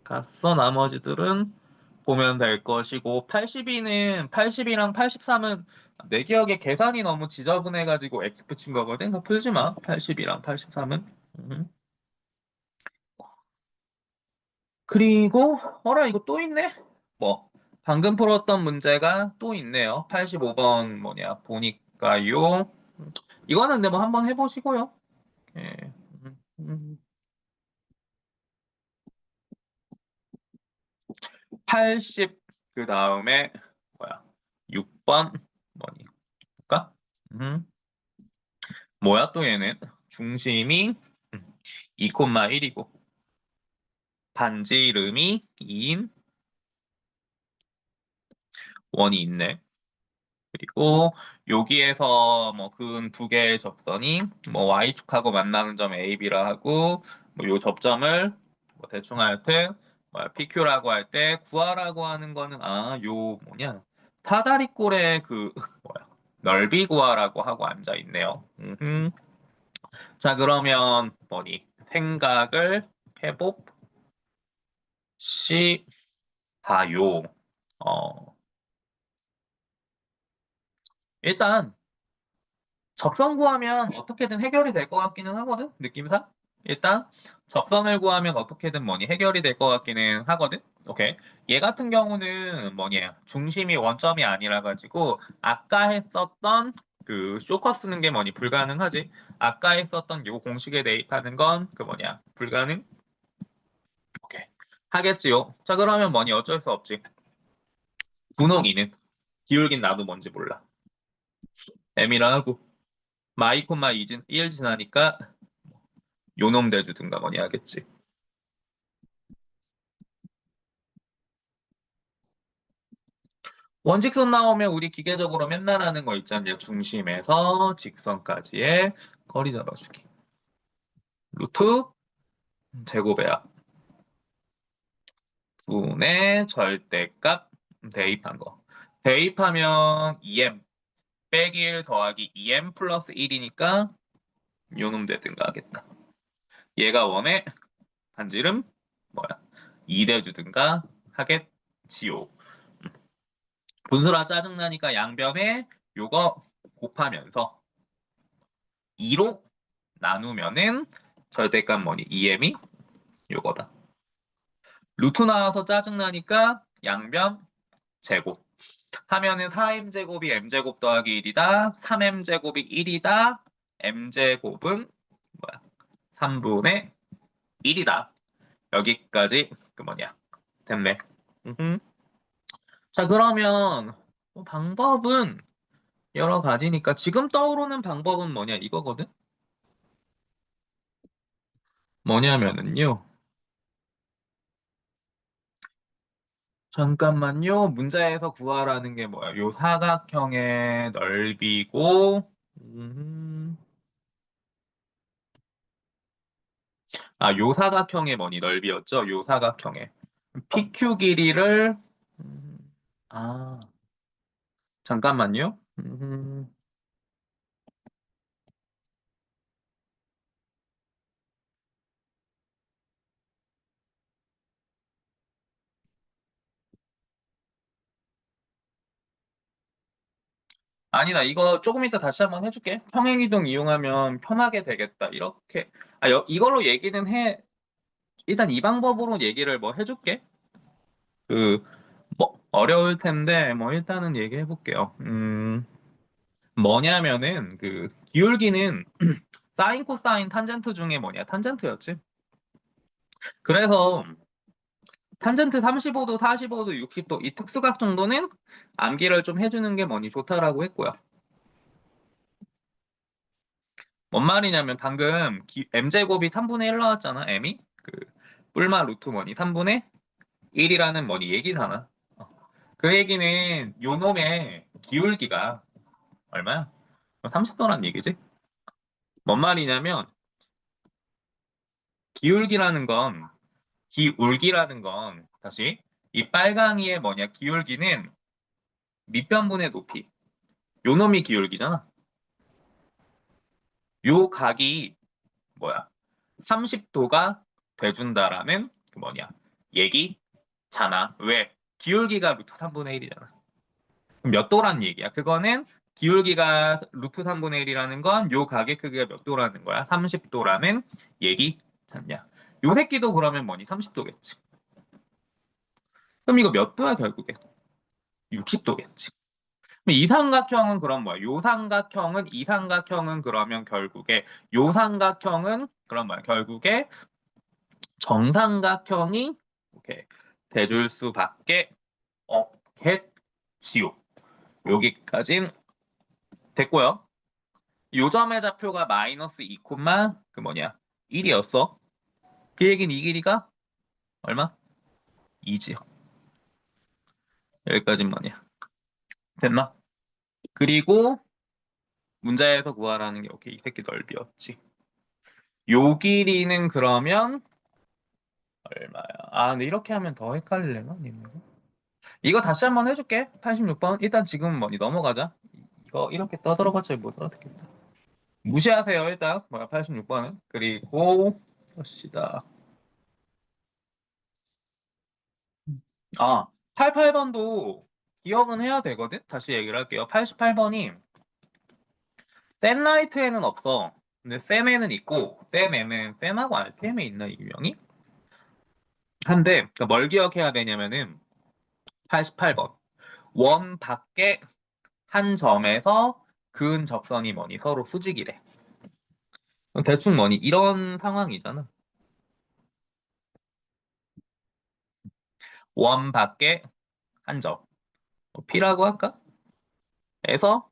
A: 갔어. 나머지들은 보면 될 것이고 80이랑 83은 내 기억에 계산이 너무 지저분해가지고 X 붙인 거거든. 그 풀지 마. 80이랑 83은. 그리고 어라 이거 또 있네. 방금 풀었던 문제가 또 있네요. 85번 보니까요. 이거는 근데 뭐 한번 해보시고요. 예. 80, 그 다음에, 뭐야, 6번, 뭐니, 볼까? 음, 뭐야, 또 얘는? 중심이 2,1이고, 반지 이름이 2인 원이 있네. 그리고 여기에서 뭐 근 두 개의 접선이 뭐 y축하고 만나는 점 AB라 하고 뭐 요 접점을 뭐 대충 하여튼 뭐 PQ라고 할 때 구하라고 하는 거는 요 뭐냐 사다리꼴의 그 뭐야 넓이 구하라고 하고 앉아 있네요. 자 그러면 뭐니 생각을 해봅시다요. 어 일단 접선 구하면 어떻게든 해결이 될 것 같기는 하거든, 느낌상. 일단 접선을 구하면 어떻게든 뭐니 해결이 될 것 같기는 하거든. 오케이. 얘 같은 경우는 뭐냐 중심이 원점이 아니라 가지고 아까 했었던 그 쇼커 쓰는 게 뭐니 불가능하지. 아까 했었던 요 공식에 대입하는 건 그 뭐냐 불가능. 오케이. 하겠지요. 자 그러면 뭐니 어쩔 수 없지. 분홍이는 기울긴 나도 뭔지 몰라. M이라 하고 마이 콤마 1 지나니까 요놈 대주든가 뭐니 하겠지. 원직선 나오면 우리 기계적으로 맨날 하는 거 있잖아요. 중심에서 직선까지의 거리 잡아주기. 루트 제곱해야 분의 절대값 대입한 거. 대입하면 2m 빼기 1 더하기 2m 플러스 1이니까 요놈 되든가 하겠다. 얘가 원의 반지름 뭐야? 2대 주든가 하겠지요. 분수라 짜증나니까 양변에 요거 곱하면서 2로 나누면은 절대값 뭐니? 2m이 요거다. 루트 나와서 짜증나니까 양변 제곱. 하면은 4m제곱이 m제곱 더하기 1이다. 3m제곱이 1이다. m제곱은 뭐야? 3분의 1이다. 여기까지 그 뭐냐? 됐네. 자, 그러면 방법은 여러 가지니까 지금 떠오르는 방법은 뭐냐? 이거거든? 뭐냐면은요. 잠깐만요. 문자에서 구하라는 게 뭐야? 요 사각형의 넓이고, 요 사각형의 뭐니 넓이였죠? 요 사각형의. PQ 길이를, 음, 아, 잠깐만요. 아니다. 이거 조금 이따 다시 한번 해줄게. 평행이동 이용하면 편하게 되겠다. 이렇게. 이걸로 얘기는 해. 일단 이 방법으로 얘기를 뭐 해줄게. 그, 뭐, 어려울 텐데, 뭐, 일단은 얘기해 볼게요. 뭐냐면은, 그, 기울기는 사인, 코사인, 탄젠트 중에 뭐냐? 탄젠트였지. 그래서, 탄젠트 35도, 45도, 60도, 이 특수각 정도는 암기를 좀 해주는 게 뭐니 좋다라고 했고요. 뭔 말이냐면, 방금 m제곱이 3분의 1 나왔잖아, m이? 그, 뿔마 루트 뭐니? 3분의 1이라는 뭐니 얘기잖아. 그 얘기는 요 놈의 기울기가 얼마야? 30도란 얘기지? 뭔 말이냐면 기울기라는 건 기울기라는 건 다시 이 빨강이의 뭐냐 기울기는 밑변분의 높이 요 놈이 기울기잖아. 요 각이 뭐야 30도가 돼준다라는 그 뭐냐 얘기잖아. 왜? 기울기가 루트 3분의 1이잖아. 그럼 몇 도란 얘기야? 그거는 기울기가 루트 3분의 1이라는 건 요 각의 크기가 몇 도라는 거야? 30도라는 얘기잖냐? 요 새끼도 그러면 뭐니? 30도겠지. 그럼 이거 몇 도야 결국에? 60도겠지. 그럼 이삼각형은 그럼 뭐야? 요삼각형은 이삼각형은 그러면 결국에 요삼각형은 그럼 뭐야? 결국에 정삼각형이 오케이. 돼줄 수밖에 없겠지요. 여기까진 됐고요. 요점의 좌표가 마이너스 2, 그 뭐냐? 1이었어. 그 얘기는 이 길이가 얼마? 2지요. 여기까진 뭐냐? 됐나? 그리고 문자에서 구하라는 게 오케이. 이 새끼 넓이였지. 요 길이는 그러면 얼마야? 아, 근데 이렇게 하면 더 헷갈리려나? 니네가? 이거 다시 한번 해줄게. 86번. 일단 지금 뭐니 넘어가자. 이거 이렇게 떠들어봤자 못 알아듣겠다. 무시하세요, 일단. 뭐야, 86번은. 그리고, 봅시다. 아, 88번도 기억은 해야 되거든? 다시 얘기를 할게요. 88번이 센라이트에는 없어. 근데 셈에는 있고, 셈에는 셈하고 알템에 있나, 이 유형이? 한데, 그러니까 뭘 기억해야 되냐면은, 88번. 원 밖에 한 점에서 그은 적선이 뭐니? 서로 수직이래. 대충 뭐니? 이런 상황이잖아. 원 밖에 한 점. P라고 할까? 에서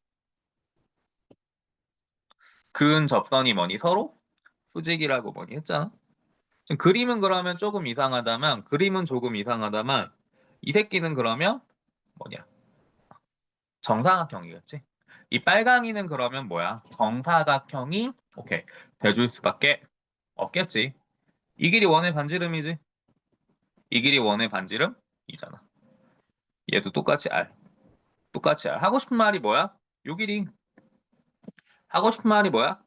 A: 그은 접선이 뭐니? 서로 수직이라고 뭐니 했잖아. 지금 그림은 그러면 조금 이상하다만, 그림은 조금 이상하다만, 이 새끼는 그러면 뭐냐? 정사각형이겠지? 이 빨강이는 그러면 뭐야? 정사각형이 오케이 돼줄 수밖에 없겠지. 이 길이 원의 반지름이지. 이 길이 원의 반지름이잖아. 얘도 똑같이 R. 똑같이 R. 하고 싶은 말이 뭐야? 요 길이. 하고 싶은 말이 뭐야?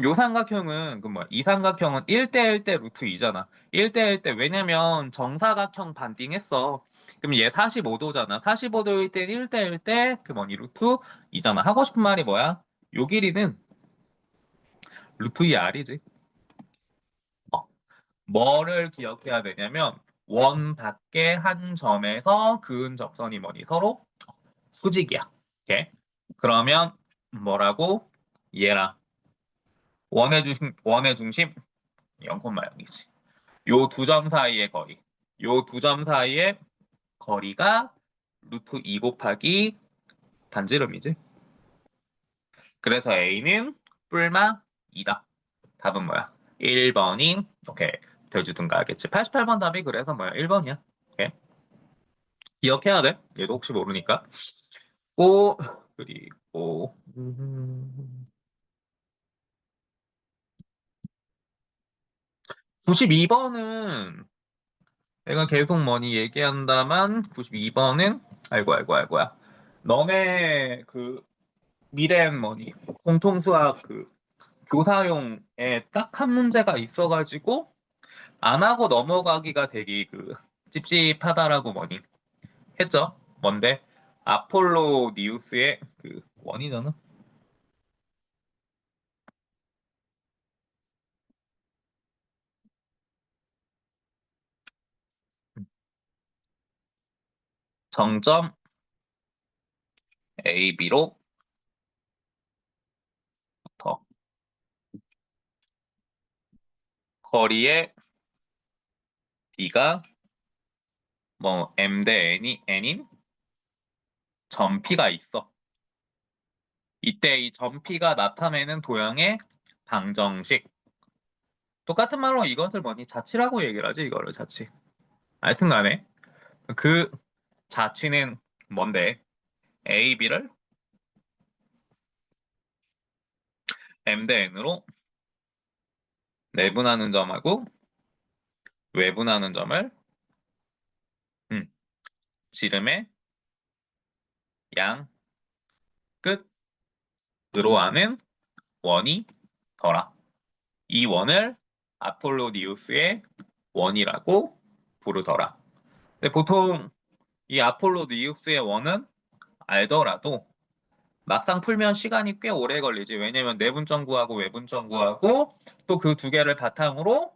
A: 요 삼각형은 그 뭐야? 이 삼각형은 1대 1대 루트 2잖아. 1대 1대 왜냐면 정사각형 반띵했어. 그럼 얘 45도잖아. 45도일 땐 1대 1대 그 뭐니 루트 2잖아. 하고 싶은 말이 뭐야? 요 길이는 루트 2R이지. 어. 뭐를 기억해야 되냐면 원 밖에 한 점에서 그은 접선이 뭐니 서로 수직이야. 오케이? 그러면 뭐라고? 얘랑 원의 중심 0,0이지. 요 두 점 사이의 거리. 요 두 점 사이의 거리가 루트 2 곱하기 반지름이지. 그래서 A는 뿔마 2다. 답은 뭐야? 1번이 오케이. 돼주든가 하겠지. 88번 답이 그래서 뭐야? 1번이야. 오케이. 기억해야 돼. 얘도 혹시 모르니까. 오, 그리고 92번은 내가 계속 뭐니 얘기한다만 92번은 아이고 아이고야. 너네 그 미래엔 뭐니 공통수학 그 교사용에 딱 한 문제가 있어가지고 안 하고 넘어가기가 되게 그 찝찝하다라고 뭐니 했죠. 뭔데? 아폴로 니우스의 그 원이잖아. 정점 AB로부터 거리의 B가 뭐 M 대 N인 점 P가 있어. 이때 이 점 P가 나타내는 도형의 방정식. 똑같은 말로 이것을 뭐니 자치라고 얘기를 하지 이거를 자치. 하여튼 간에 그 자치는 뭔데? A, B를 M 대 N으로 내분하는 점하고 외분하는 점을 음, 지름의 양 끝으로 하는 원이 더라. 이 원을 아폴로니우스의 원이라고 부르더라. 근데 보통 이 아폴로니우스의 원은 알더라도 막상 풀면 시간이 꽤 오래 걸리지. 왜냐면 내분점 구하고 외분점 구하고 또 그 두 개를 바탕으로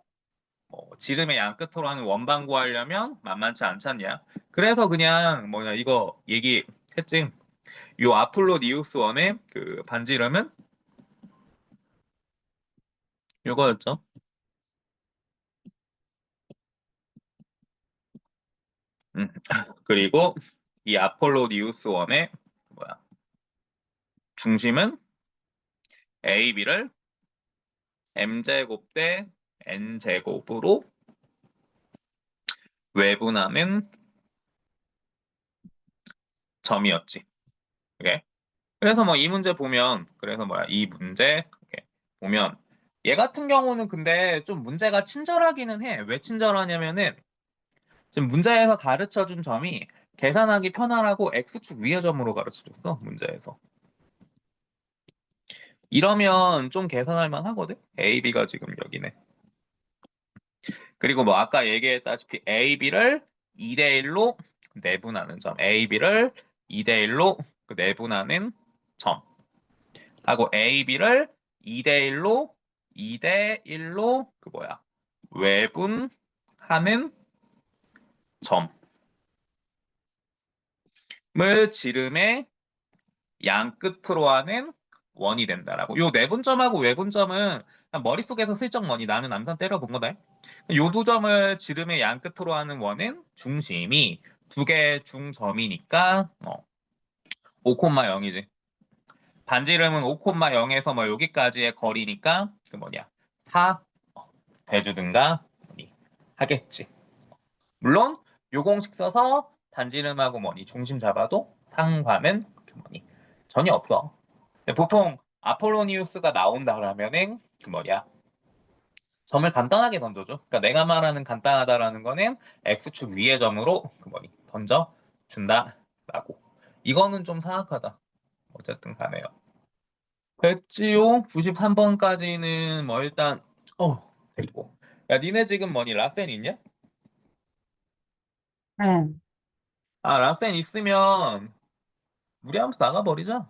A: 지름의 양 끝으로 하는 원방 구하려면 만만치 않잖냐. 그래서 그냥 뭐냐 이거 얘기했지. 요 아폴로니우스 원의 그 반지 이름은 요거였죠. 음. 그리고 이 아폴로니우스 원의 뭐야? 중심은 AB를 m제곱 대 n제곱으로 외분하는 점이었지. 오케이? 그래서 뭐 이 문제 보면 그래서 뭐야? 이 문제 이렇게 보면 얘 같은 경우는 근데 좀 문제가 친절하기는 해. 왜 친절하냐면은 지금 문제에서 가르쳐 준 점이 계산하기 편하라고 x축 위의 점으로 가르쳐 줬어. 문제에서. 이러면 좀 계산할 만 하거든. AB가 지금 여기네. 그리고 뭐 아까 얘기했다시피 AB를 2대 1로 내분하는 점. AB를 2대 1로 내분하는 점. 하고 AB를 2대 1로 2대 1로 그 뭐야? 외분하는 점을 지름의 양 끝으로 하는 원이 된다라고. 요 내분점하고 외분점은 그냥 머릿속에서 슬쩍 머니 나는 암산 때려본 거다. 요 두 점을 지름의 양 끝으로 하는 원은 중심이 두 개의 중점이니까 5,0이지. 반지름은 5,0에서 뭐 여기까지의 거리니까 그 뭐냐 다 대주든가 뭐니 하겠지. 물론 요 공식 써서 반지름하고 뭐니 중심 잡아도 상관은 그 뭐니 전혀 없어. 근데 보통 아폴로니우스가 나온다 그러면은 그 뭐냐 점을 간단하게 던져줘. 그러니까 내가 말하는 간단하다라는 거는 x축 위의 점으로 그 뭐니 던져 준다라고. 이거는 좀 사악하다. 어쨌든 가네요. 됐지요? 93번까지는 뭐 일단 됐고. 야 니네 지금 뭐니 라센 있냐?
B: 응.
A: 아 라센 있으면 무리하면서 나가버리자.